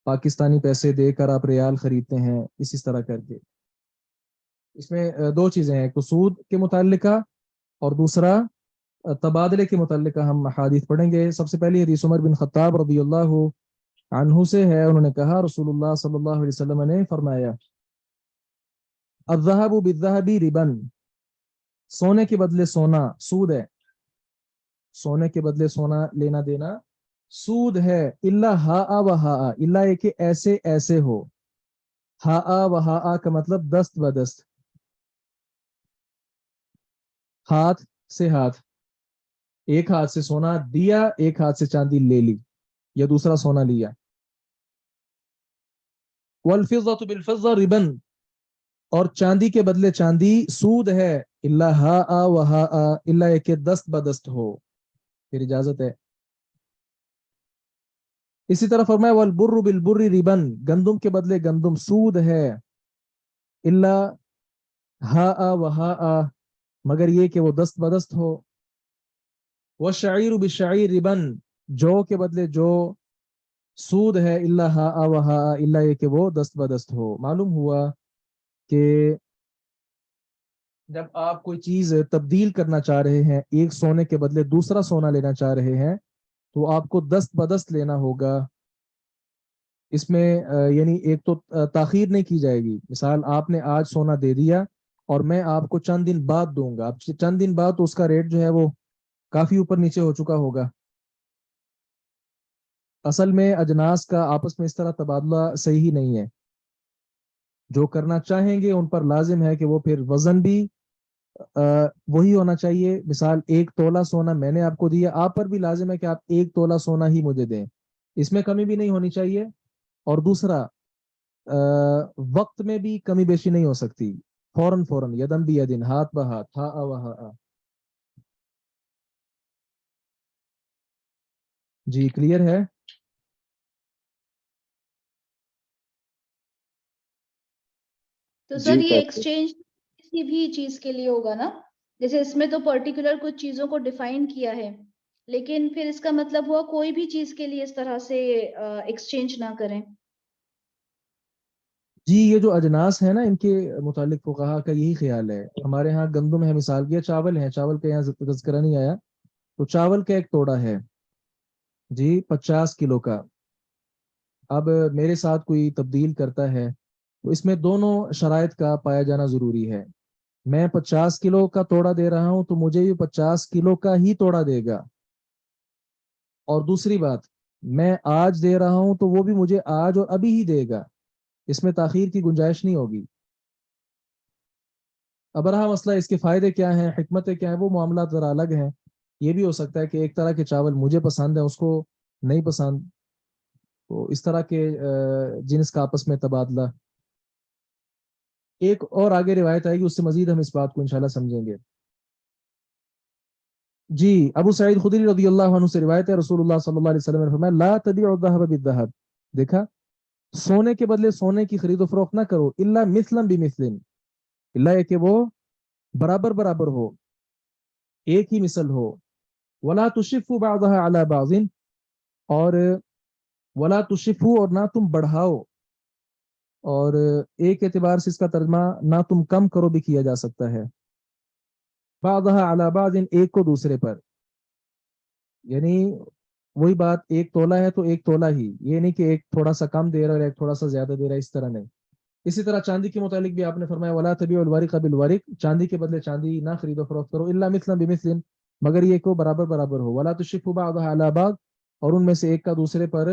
پاکستانی پیسے دے کر آپ ریال خریدتے ہیں، اسی طرح کر کے۔ اس میں دو چیزیں ہیں، ایک سود کے متعلقہ اور دوسرا تبادلے کے متعلقہ ہم احادیث پڑھیں گے۔ سب سے پہلی حدیث عمر بن خطاب رضی اللہ عنہ سے ہے، انہوں نے کہا رسول اللہ صلی اللہ علیہ وسلم نے فرمایا الذهب بالذهب ربا، سونے کے بدلے سونا سود ہے، سونے کے بدلے سونا لینا دینا سود ہے، الا ہا و ہا، الا یہ کہ ایسے ایسے ہو، ہا و ہا کا مطلب دست بدست، ہاتھ سے ہاتھ، ایک ہاتھ سے سونا دیا، ایک ہاتھ سے چاندی لے لی یا دوسرا سونا لیا۔ والفضة بالفضة ربا، اور چاندی کے بدلے چاندی سود ہے، الا ہا و ہا، الا یہ کہ دست بدست ہو، پھر اجازت ہے۔ اسی طرح فرمایا والبر بالبر ربا، گندم کے بدلے گندم سود ہے، الا ہا و ہا، مگر یہ کہ وہ دست بدست ہو۔ والشعیر بالشعیر ربا، جو کے بدلے جو سود ہے، الا ہا و ہا، الا یہ کہ وہ دست بدست ہو۔ معلوم ہوا کہ جب آپ کوئی چیز تبدیل کرنا چاہ رہے ہیں، ایک سونے کے بدلے دوسرا سونا لینا چاہ رہے ہیں، تو آپ کو دست بدست لینا ہوگا۔ اس میں یعنی ایک تو تاخیر نہیں کی جائے گی، مثال آپ نے آج سونا دے دیا اور میں آپ کو چند دن بعد دوں گا، اب چند دن بعد تو اس کا ریٹ جو ہے وہ کافی اوپر نیچے ہو چکا ہوگا۔ اصل میں اجناس کا آپس میں اس طرح تبادلہ صحیح نہیں ہے، جو کرنا چاہیں گے ان پر لازم ہے کہ وہ پھر وزن بھی وہی ہونا چاہیے، مثال 1 تولہ سونا میں نے آپ کو دیا، آپ پر بھی لازم ہے کہ آپ 1 تولہ سونا ہی مجھے دیں، اس میں کمی بھی نہیں ہونی چاہیے، اور دوسرا وقت میں بھی کمی بیشی نہیں ہو سکتی، فوراً فوراً، یدن بھی یدن، ہاتھ بہ ہاتھ، ہا و ہا۔ جی کلیئر ہے؟ تو سر یہ ایکسچینج کسی بھی چیز کے لیے ہوگا نا، جیسے اس میں تو پرٹیکولر کچھ چیزوں کو ڈیفائن کیا ہے، لیکن پھر اس کا مطلب ہوا کوئی بھی چیز کے لیے اس طرح سے ایکسچینج نہ کریں۔ جی یہ جو اجناس ہیں نا، ان کے متعلق فقہا کا یہی خیال ہے۔ ہمارے ہاں گندم ہے مثال کیا، چاول ہے، چاول کا یہاں تذکرہ نہیں آیا، تو چاول کا ایک توڑا ہے جی 50 کلو کا، اب میرے ساتھ کوئی تبدیل کرتا ہے تو اس میں دونوں شرائط کا پایا جانا ضروری ہے۔ میں 50 کلو کا توڑا دے رہا ہوں تو مجھے بھی 50 کلو کا ہی توڑا دے گا، اور دوسری بات میں آج دے رہا ہوں تو وہ بھی مجھے آج اور ابھی ہی دے گا، اس میں تاخیر کی گنجائش نہیں ہوگی۔ اب رہا مسئلہ اس کے فائدے کیا ہیں، حکمتیں کیا ہیں، وہ معاملات ذرا الگ ہیں۔ یہ بھی ہو سکتا ہے کہ ایک طرح کے چاول مجھے پسند ہے، اس کو نہیں پسند، تو اس طرح کے جنس کا آپس میں تبادلہ۔ ایک اور آگے روایت آئے گی، اس سے مزید ہم اس بات کو انشاءاللہ سمجھیں گے۔ جی ابو سعید خدری رضی اللہ عنہ سے روایت ہے، رسول اللہ صلی اللہ علیہ وسلم نے فرمایا لا تبیعوا الذهب بالذهب، دیکھا سونے کے بدلے سونے کی خرید و فروخت نہ کرو، الا مثلا بمثل، الا یہ کہ وہ برابر برابر ہو، ایک ہی مثل ہو، ولا تشفوا بعضها على بعض، اور ولا تشفوا، اور نہ تم بڑھاؤ اور ایک اعتبار سے اس کا ترجمہ نہ تم کم کرو بھی کیا جا سکتا ہے. بعضها علی بعض، ایک کو دوسرے پر، یعنی وہی بات، ایک تولہ ہے تو ایک تولہ ہی، یہ نہیں کہ ایک تھوڑا سا کم دے رہا ہے اور ایک تھوڑا سا زیادہ دے رہا ہے، اس طرح نہیں. اسی طرح چاندی کے متعلق بھی آپ نے فرمایا ولا تبیعوا الورق بالورق، چاندی کے بدلے چاندی نہ خرید و فروخت کرو، الا مثلا بمثل، مگر یہ کو برابر برابر ہو. ولا تشفوا بعضها على بعض، اور ان میں سے ایک کا دوسرے پر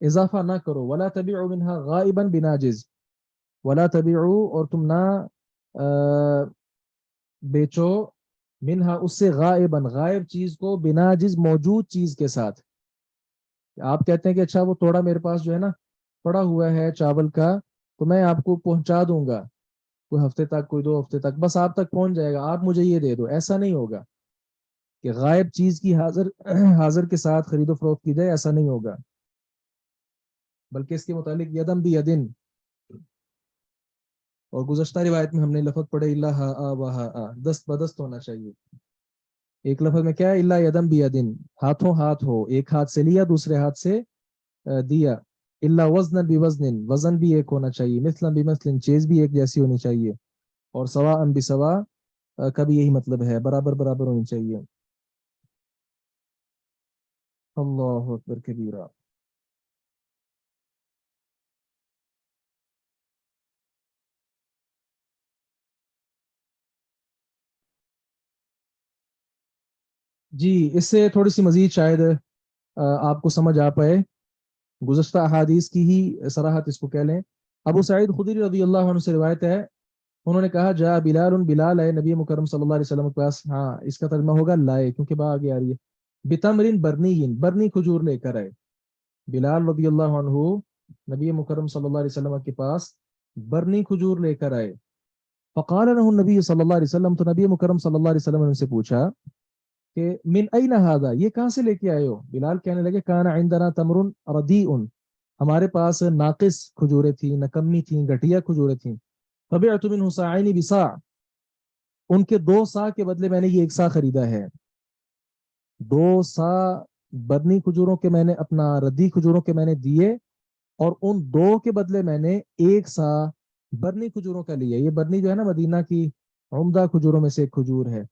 اضافہ نہ کرو. ولا تبیعوا منها غائبا بناجز، ولا تبیعوا، اور تم نہ بیچو، منہا اس سے، غائبا غائب چیز کو، بناجز موجود چیز کے ساتھ. آپ کہتے ہیں کہ اچھا وہ توڑا میرے پاس جو ہے نا پڑا ہوا ہے چاول کا، تو میں آپ کو پہنچا دوں گا کوئی ہفتے تک، کوئی 2 ہفتے تک، بس آپ تک پہنچ جائے گا، آپ مجھے یہ دے دو. ایسا نہیں ہوگا کہ غائب چیز کی حاضر کے ساتھ خرید و فروخت کی جائے، ایسا نہیں ہوگا. بلکہ اس کے متعلق یدم بھی یدن، اور گزشتہ روایت میں ہم نے لفظ پڑھے اللہ دست بدست ہونا چاہیے. ایک لفظ میں کیا ہے، اللہ یدم بھی یدن، ہاتھوں ہاتھ ہو، ایک ہاتھ سے لیا دوسرے ہاتھ سے دیا. اللہ وزن بھی وزن، وزن بھی ایک ہونا چاہیے. مثلا بھی مثلا، چیز بھی ایک جیسی ہونی چاہیے. اور سوا ان بھی سوا کا بھی یہی مطلب ہے، برابر برابر ہونی چاہیے. اللہ اکبر کبیرہ. جی اس سے تھوڑی سی مزید شاید آپ کو سمجھ آ پائے، گزشتہ احادیث کی ہی صراحت اس کو کہہ لیں. ابو سعید خدری رضی اللہ عنہ سے روایت ہے، انہوں نے کہا جا بلال، بلال ہے نبی مکرم صلی اللہ علیہ وسلم کے پاس. ہاں اس کا ترجمہ ہوگا لائے، کیونکہ با آگے آ رہی ہے. بتمرن برنین، برنی کھجور لے کر آئے. بلال رضی اللہ عنہ نبی مکرم صلی اللہ علیہ وسلم کے پاس برنی کھجور لے کر آئے. فقال له النبی صلی اللہ علیہ وسلم، تو نبی مکرم صلی اللہ علیہ وسلم نے ان سے پوچھا کہ من این هذا، یہ کہاں سے لے کے آئے ہو؟ بلال کہنے لگے کان عندنا تمر ردیء، ہمارے پاس ناقص کھجوریں تھیں، نکمی تھیں، گھٹیا کھجوریں تھیں. فبعت منه صاعین بصاع، ان کے 2 سا کے بدلے میں نے یہ 1 سا خریدا ہے. 2 سا برنی کھجوروں کے میں نے، اپنا ردی کھجوروں کے میں نے دیے، اور ان 2 کے بدلے میں نے 1 سا برنی کھجوروں کا لیا. یہ برنی جو ہے نا مدینہ کی عمدہ کھجوروں میں سے ایک کھجور ہے،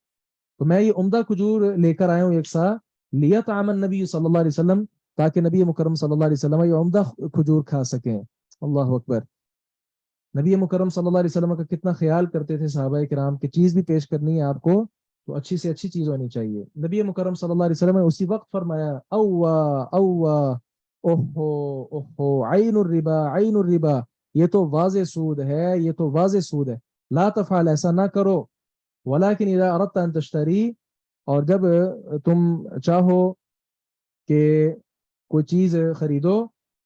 تو میں یہ عمدہ کھجور لے کر آیا ہوں 1 سا. لیا طعام النبی صلی اللہ علیہ وسلم، تاکہ نبی مکرم صلی اللہ علیہ وسلم یہ عمدہ کھجور کھا سکیں. اللہ اکبر. نبی مکرم صلی اللہ علیہ وسلم کا کتنا خیال کرتے تھے صحابہ کرام کی، چیز بھی پیش کرنی ہے آپ کو تو اچھی سے اچھی چیز ہونی چاہیے. نبی مکرم صلی اللہ علیہ وسلم نے اسی وقت فرمایا اوہ اوہ اوہو اوہو عین الربا عین الربا، یہ تو واضح سود ہے، یہ تو واضح سود ہے. لا تفعل، ایسا نہ کرو. ولكن اذا اردت ان تشتری، اور جب تم چاہو کہ کوئی چیز خریدو،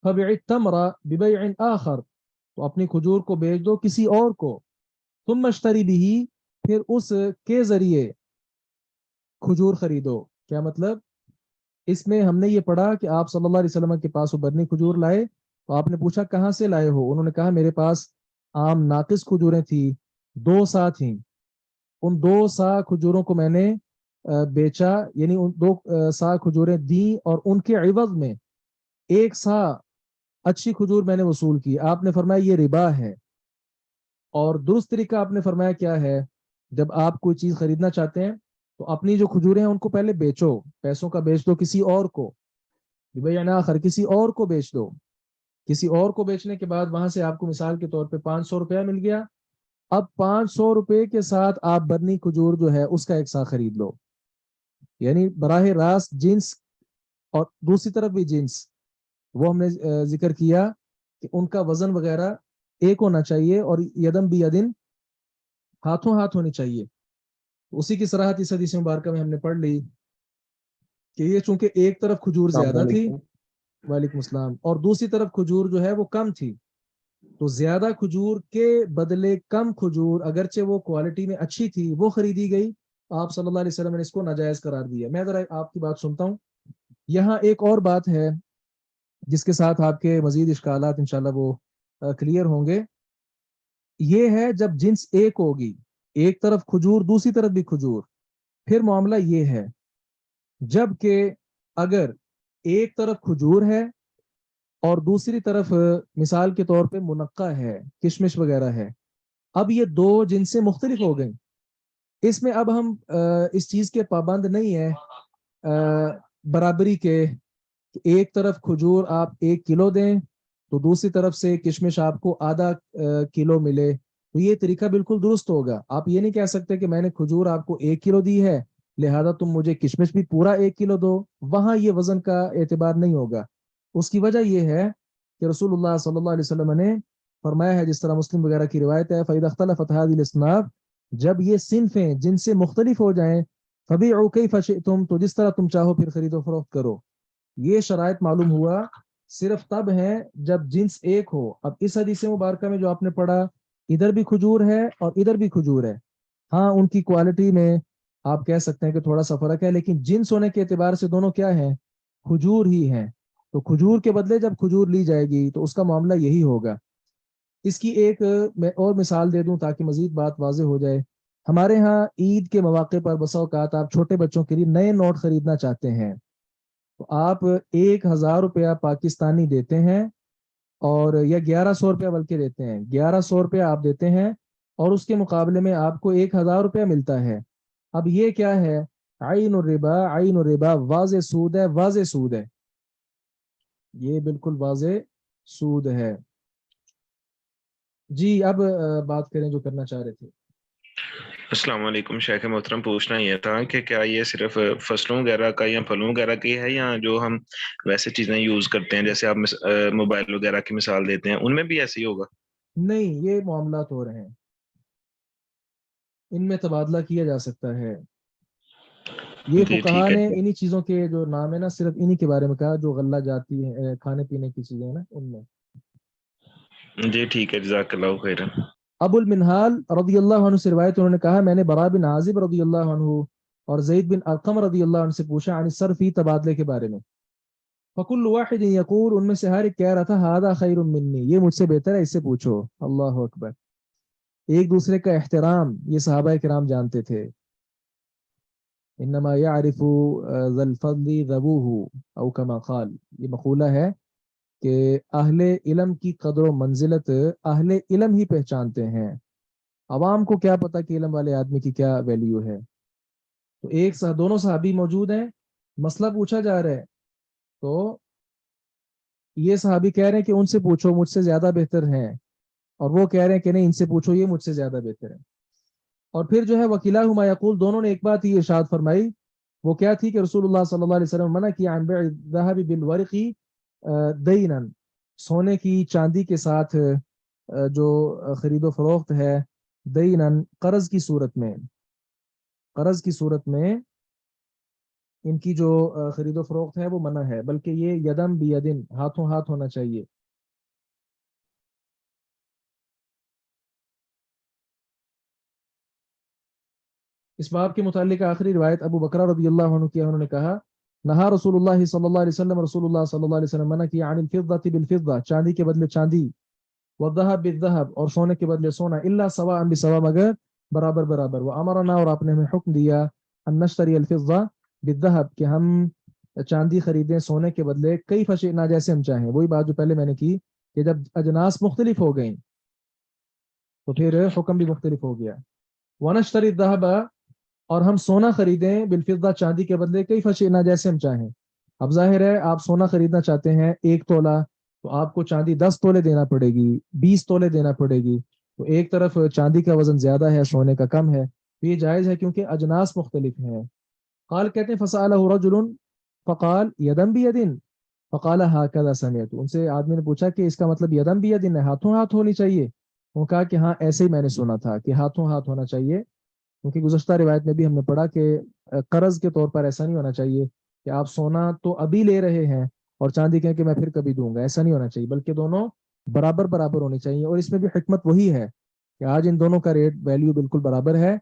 فبع التمر ببيع آخر، تو اپنی کھجور کو بیچ دو کسی اور کو. ثم اشتری به، پھر اس کے ذریعے کھجور خریدو. کیا مطلب؟ اس میں ہم نے یہ پڑھا کہ آپ صلی اللہ علیہ وسلم کے پاس وہ برنی کھجور لائے، تو آپ نے پوچھا کہاں سے لائے ہو؟ انہوں نے کہا میرے پاس عام ناقص کھجوریں تھیں، 2 سا تھیں، ان 2 سا کھجوروں کو میں نے بیچا، یعنی ان 2 سا کھجوریں دیں، اور ان کے عوض میں 1 سا اچھی کھجور میں نے وصول کی. آپ نے فرمایا یہ ربا ہے. اور درست طریقہ آپ نے فرمایا کیا ہے، جب آپ کوئی چیز خریدنا چاہتے ہیں تو اپنی جو کھجوریں ہیں ان کو پہلے بیچو، پیسوں کا بیچ دو کسی اور کو، ببیع آخر، کسی اور کو بیچ دو. کسی اور کو بیچنے کے بعد وہاں سے آپ کو مثال کے طور پہ 500 روپیہ مل گیا. اب 500 روپے کے ساتھ آپ برنی کھجور جو ہے اس کا 1 سا خرید لو. یعنی براہ راست جنس، اور دوسری طرف بھی جنس، وہ ہم نے ذکر کیا کہ ان کا وزن وغیرہ ایک ہونا چاہیے، اور یدم بھی یدن، ہاتھوں ہاتھ ہونی چاہیے. اسی کی صراحت اس حدیث مبارکہ میں ہم نے پڑھ لی کہ یہ چونکہ ایک طرف کھجور زیادہ تھی، وعلیکم السلام، اور دوسری طرف کھجور جو ہے وہ کم تھی، تو زیادہ کھجور کے بدلے کم کھجور، اگرچہ وہ کوالٹی میں اچھی تھی، وہ خریدی گئی. آپ صلی اللہ علیہ وسلم نے اس کو ناجائز قرار دیا. میں ذرا آپ کی بات سنتا ہوں. یہاں ایک اور بات ہے جس کے ساتھ آپ کے مزید اشکالات انشاءاللہ وہ کلیئر ہوں گے. یہ ہے جب جنس ایک ہوگی، ایک طرف کھجور دوسری طرف بھی کھجور، پھر معاملہ یہ ہے. جب کہ اگر ایک طرف کھجور ہے اور دوسری طرف مثال کے طور پہ منقع ہے، کشمش وغیرہ ہے. اب یہ دو جنسیں مختلف ہو گئیں. اس میں اب ہم اس چیز کے پابند نہیں ہیں برابری کے. ایک طرف کھجور آپ 1 کلو دیں تو دوسری طرف سے کشمش آپ کو آدھا کلو ملے، تو یہ طریقہ بالکل درست ہوگا. آپ یہ نہیں کہہ سکتے کہ میں نے کھجور آپ کو 1 کلو دی ہے لہذا تم مجھے کشمش بھی پورا 1 کلو دو. وہاں یہ وزن کا اعتبار نہیں ہوگا. اس کی وجہ یہ ہے کہ رسول اللہ صلی اللہ علیہ وسلم نے فرمایا ہے، جس طرح مسلم وغیرہ کی روایت ہے، فَإِذَا اخْتَلَفَتْ هَذِهِ الْأَصْنَافُ، جب یہ صنفیں جن سے مختلف ہو جائیں، فَبِيعُوا كَيْفَ شِئْتُمْ، تو جس طرح تم چاہو پھر خرید و فروخت کرو. یہ شرائط معلوم ہوا صرف تب ہے جب جنس ایک ہو. اب اس حدیث مبارکہ میں جو آپ نے پڑھا، ادھر بھی کھجور ہے اور ادھر بھی کھجور ہے. ہاں ان کی کوالٹی میں آپ کہہ سکتے ہیں کہ تھوڑا سا فرق ہے، لیکن جنس ہونے کے اعتبار سے دونوں کیا ہیں؟ کھجور ہی ہیں. تو کھجور کے بدلے جب کھجور لی جائے گی تو اس کا معاملہ یہی ہوگا. اس کی ایک میں اور مثال دے دوں تاکہ مزید بات واضح ہو جائے. ہمارے ہاں عید کے مواقع پر بسا اوقات آپ چھوٹے بچوں کے لیے نئے نوٹ خریدنا چاہتے ہیں تو آپ 1,000 روپیہ پاکستانی دیتے ہیں، اور یا 1,100 روپیہ بلکہ دیتے ہیں. 1,100 روپیہ آپ دیتے ہیں اور اس کے مقابلے میں آپ کو 1,000 روپیہ ملتا ہے. اب یہ کیا ہے؟ عین الربا، عین الربا، واضح سود ہے، واضح سود ہے. یہ بالکل واضح سود ہے. جی اب بات کریں جو کرنا چاہ رہے تھے. السلام علیکم شیخ محترم، پوچھنا یہ تھا کہ کیا یہ صرف فصلوں وغیرہ کا یا پھلوں وغیرہ کی ہے، یا جو ہم ویسے چیزیں یوز کرتے ہیں جیسے آپ موبائل وغیرہ کی مثال دیتے ہیں، ان میں بھی ایسے ہی ہوگا؟ نہیں، یہ معاملات ہو رہے ہیں، ان میں تبادلہ کیا جا سکتا ہے. یہ جی فقہا ٹھیک نے ہے انہی چیزوں کے جو نام ہے نا، صرف انہی کے بارے میں کہا جو غلہ جاتی ہے، کھانے پینے کی چیزیں ہیں نا ان میں. جی ٹھیک ہے، جزاک اللہ خیرا. ابو المنہال رضی اللہ عنہ سے روایت، انہوں نے کہا میں نے برا بن عازب رضی اللہ عنہ اور زید بن ارقم رضی اللہ عنہ سے پوچھا عن الصرفی، تبادلے کے بارے میں. فکل واحد یقول، ان میں سے ہر ایک کہہ رہا تھا ھذا خیر منی، یہ مجھ سے بہتر ہے، اس سے پوچھو. اللہ اکبر. ایک دوسرے کا احترام یہ صحابہ کرام جانتے تھے. انما يعرف ذا الفضل ذووه او كما قال، یہ مقولہ ہے کہ اہل علم کی قدر و منزلت اہل علم ہی پہچانتے ہیں، عوام کو کیا پتا کہ علم والے آدمی کی کیا ویلیو ہے. تو دونوں صحابی موجود ہیں، مسئلہ پوچھا جا رہا ہے، تو یہ صحابی کہہ رہے ہیں کہ ان سے پوچھو مجھ سے زیادہ بہتر ہیں، اور وہ کہہ رہے ہیں کہ نہیں ان سے پوچھو یہ مجھ سے زیادہ بہتر ہے. اور پھر جو ہے وکیلہما یقول، دونوں نے ایک بات ہی ارشاد فرمائی. وہ کیا تھی کہ رسول اللہ صلی اللہ علیہ وسلم منع کیا عن بیع الذهب بالورق دینا، سونے کی چاندی کے ساتھ جو خرید و فروخت ہے، دینا قرض کی صورت میں. قرض کی صورت میں ان کی جو خرید و فروخت ہے وہ منع ہے، بلکہ یہ یدم بیدن، ہاتھوں ہاتھ ہونا چاہیے. اس باب کے متعلق آخری روایت ابو بکر رضی اللہ عنہ کی، انہوں نے کہا نہا رسول اللہ صلی اللہ علیہ وسلم، رسول اللہ صلی اللہ علیہ وسلم منع کیا عن الفضة بالفضة، چاندی کے بدلے چاندی، والذهب بالذهب، اور سونے کے بدلے سونا، الا سواء بسواء، مگر برابر برابر. وامرنا، اور آپ نے ہمیں حکم دیا، ان نشتری الفضة بالذهب، کہ ہم چاندی خریدیں سونے کے بدلے، کیف شئنا، جیسے ہم چاہیں. وہی بات جو پہلے میں نے کی کہ جب اجناس مختلف ہو گئیں تو پھر حکم بھی مختلف ہو گیا. ونشتری الذهب، اور ہم سونا خریدیں بالفضہ، چاندی کے بدلے، کئی فشینا، جیسے ہم چاہیں. اب ظاہر ہے آپ سونا خریدنا چاہتے ہیں 1 تولہ، تو آپ کو چاندی 10 تولے دینا پڑے گی، 20 تولے دینا پڑے گی. تو ایک طرف چاندی کا وزن زیادہ ہے، سونے کا کم ہے، تو یہ جائز ہے کیونکہ اجناس مختلف ہیں. قال، کہتے ہیں فسألہ رجل فقال یدن بیدن فقال ہکذا سمعت، ان سے آدمی نے پوچھا کہ اس کا مطلب یدن بیدن ہے، ہاتھوں ہاتھ ہونی چاہیے. وہ کہا کہ ہاں ایسے ہی میں نے سنا تھا کہ ہاتھوں ہاتھ ہونا چاہیے، کیونکہ گزشتہ روایت میں بھی ہم نے پڑھا کہ قرض کے طور پر ایسا نہیں ہونا چاہیے کہ آپ سونا تو ابھی لے رہے ہیں اور چاندی کہیں کہ میں پھر کبھی دوں گا، ایسا نہیں ہونا چاہیے، بلکہ دونوں برابر برابر ہونی چاہیے. اور اس میں بھی حکمت وہی ہے کہ آج ان دونوں کا ریٹ ویلیو بالکل برابر ہے،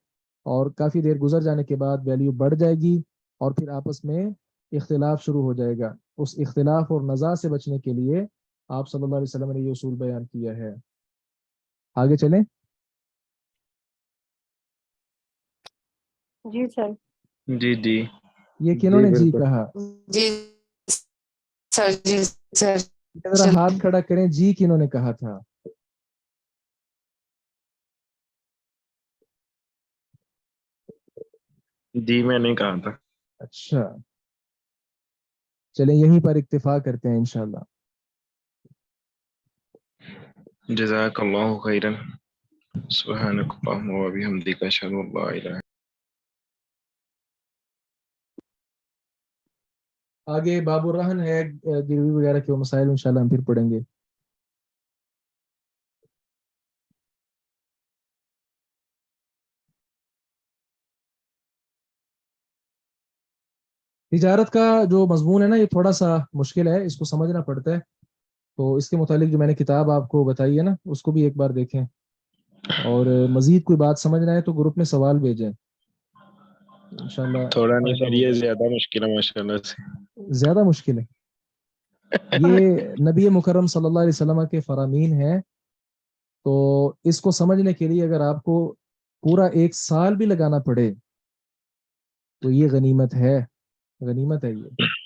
اور کافی دیر گزر جانے کے بعد ویلیو بڑھ جائے گی اور پھر آپس میں اختلاف شروع ہو جائے گا. اس اختلاف اور نزاع سے بچنے کے لیے آپ صلی اللہ علیہ وسلم نے یہ اصول بیان کیا ہے. آگے چلیں. جی سر. جی جی یہ کنہوں نے جی کہا؟ جی سر، جی سر. ذرا ہاتھ کھڑا کریں جی کنہوں نے کہا تھا؟ جی میں نے کہا تھا. اچھا چلیں یہیں پر اکتفا کرتے ہیں انشاءاللہ. جزاک اللہ خیرا. سبحانک اللہم و بحمدک اشہد ان لا الہ. آگے باب الرہن ہے، گروی وغیرہ کے مسائل انشاءاللہ ہم پھر پڑھیں گے. تجارت کا جو مضمون ہے نا یہ تھوڑا سا مشکل ہے، اس کو سمجھنا پڑتا ہے. تو اس کے متعلق جو میں نے کتاب آپ کو بتائی ہے نا اس کو بھی ایک بار دیکھیں، اور مزید کوئی بات سمجھنا ہے تو گروپ میں سوال بھیجیں انشاءاللہ تھوڑا نہیں فائدہ سر، یہ ہوگا. زیادہ مشکل ہے ماشاءاللہ سے. زیادہ مشکل ہے یہ نبی مکرم صلی اللہ علیہ وسلم کے فرامین ہیں، تو اس کو سمجھنے کے لیے اگر آپ کو پورا 1 سال بھی لگانا پڑے تو یہ غنیمت ہے، غنیمت ہے یہ.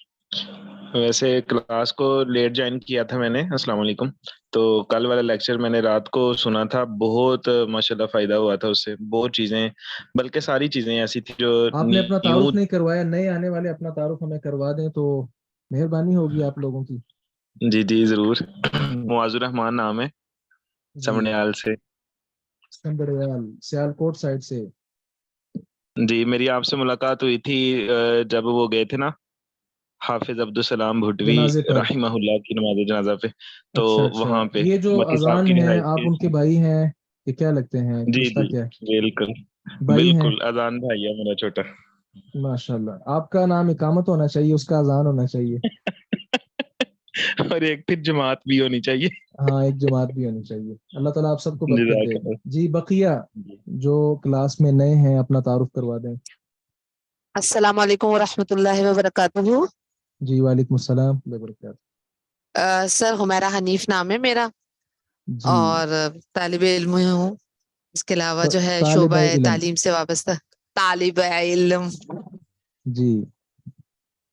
ویسے کلاس کو لیٹ جوائن کیا تھا میں نے. السلام علیکم. تو کل والا لیکچر میں نے رات کو سنا تھا، بہت ماشاءاللہ فائدہ ہوا تھا اس سے. بہت چیزیں، بلکہ ساری چیزیں ایسی تھی جو آپ نے اپنا یوں. تعارف نہیں کروایا، نئے آنے والے اپنا تعارف ہمیں کروا دیں تو مہربانی ہوگی آپ لوگوں کی. جی جی ضرور. معاذ الرحمان نام ہے، جی سمڑیال سے. سنبریال سیالکوٹ سائڈ سے. جی میری آپ سے ملاقات ہوئی تھی جب وہ گئے تھے نا حافظ عبدالسلام بھٹوی جنازے پر. رحمہ اللہ کی نماز جنازہ پہ. تو اچھا اچھا، وہاں پہ یہ جو مکی صاحب اذان کی ہے نہایت آپ ان کے بھائی ہیں کہ کیا لگتے ہیں، جی رشتہ جی کیا ہے؟ بالکل بھائی ہیں بالکل. اذان بھائی ہے میرا چھوٹا. ماشاءاللہ. آپ کا نام اقامت ہونا چاہیے، اس کا اذان ہونا چاہیے. اور ایک پھر جماعت بھی ہونی چاہیے. ہاں ایک جماعت بھی ہونی چاہیے. اللہ تعالیٰ آپ سب کو برکت دے. جزاک اللہ. جی بقیہ جو کلاس میں نئے ہیں اپنا تعارف کروا دیں. السلام علیکم ورحمۃ اللہ وبرکاتہ. جی وعلیکم السلام وبرکاتہ. سر حمیرہ حنیف نام ہے میرا، جی اور طالب علم ہوں. اس کے علاوہ جو ہے طالب شعبہ علم. تعلیم سے وابستہ طالب علم. جی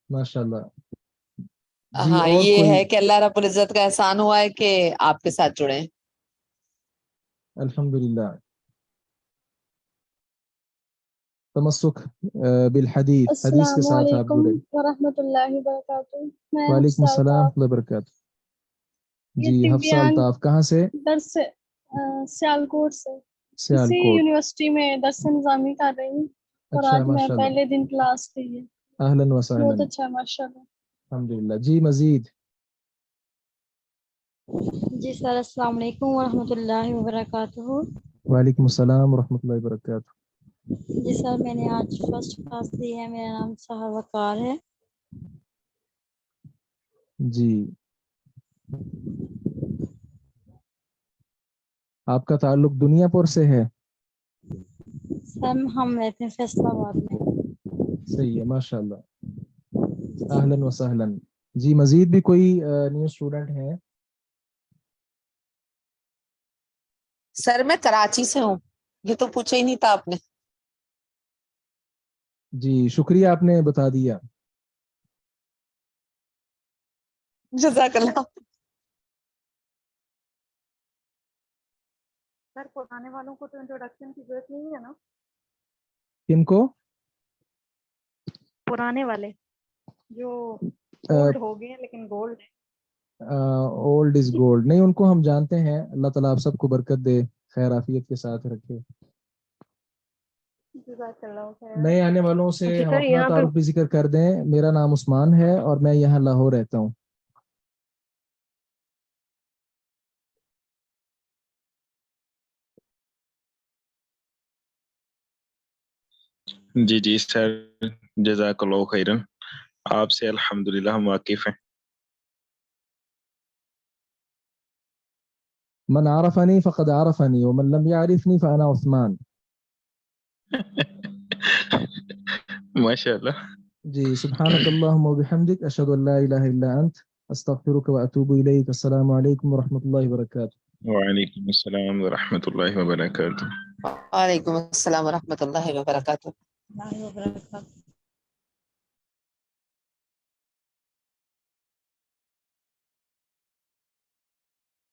ماشاءاللہ. جی ہاں اور یہ کوئی؟ ہے کہ اللہ رب العزت کا احسان ہوا ہے کہ آپ کے ساتھ جڑے. الحمدللہ. تمسک بالحدیث، حدیث کے السلام ساتھ آپ علیکم جڑے. ورحمۃ اللہ وبرکاتہ. میں وعلیکم حفصہ السلام الطاف، ورحمۃ اللہ وبرکاتہ. یہ جی حفصہ طبیان الطاف کہاں سے؟ درس سیالکوٹ سے، اسی سیالکوٹ. یونیورسٹی میں درس نظامی کر رہی ہوں، اور اچھا آج میں ماشاءاللہ. پہلے دن کلاس لی ہے. اہلاً وسہلاً. بہت اچھا ماشاء اللہ. الحمدللہ. جی مزید. جی سر السلام علیکم ورحمۃ اللہ وبرکاتہ. وعلیکم السلام ورحمۃ اللہ وبرکاتہ. جی سر میں نے آج فرسٹ کلاس لی ہے، میرا نام سحر وقار ہے. جی آپ کا تعلق دنیا پور سے ہے؟ سر ہم رہتے ہیں فیصل آباد میں. صحیح ہے ماشاءاللہ. اہلاً وسہلاً. جی مزید بھی کوئی نیو اسٹوڈنٹ ہیں؟ سر میں کراچی سے ہوں، یہ تو پوچھا ہی نہیں تھا آپ نے. جی شکریہ آپ نے بتا دیا. جزاک اللہ. سر پرانے والوں کو تو انٹروڈکشن کی ضرورت نہیں ہے نا؟ کن کو؟ پرانے والے جو اولڈ ہو گئے ہیں لیکن گولڈ ہے. اولڈ از گولڈ نہیں، ان کو ہم جانتے ہیں. اللہ تعالیٰ آپ سب کو برکت دے، خیر عافیت کے ساتھ رکھے. جزاک اللہ خیر. نئے آنے والوں سے جی ہم سر اپنا یہاں پہ تعارف بھی ذکر کر دیں. میرا نام عثمان ہے اور میں یہاں لاہور رہتا ہوں. جی جی سر جزاک اللہ خیرن. آپ سے الحمدللہ ہم واقف ہیں. من عرفنی فقد عرفنی ومن لم يعرفنی فانا عثمان. ماشاء اللہ. جی سبحانک اللہم وبحمدک اشہد ان لا الہ الا انت استغفرک واتوب الیک. السلام علیکم ورحمۃ اللہ وبرکاتہ. وعلیکم السلام ورحمۃ اللہ وبرکاتہ. وعلیکم السلام ورحمۃ اللہ وبرکاتہ.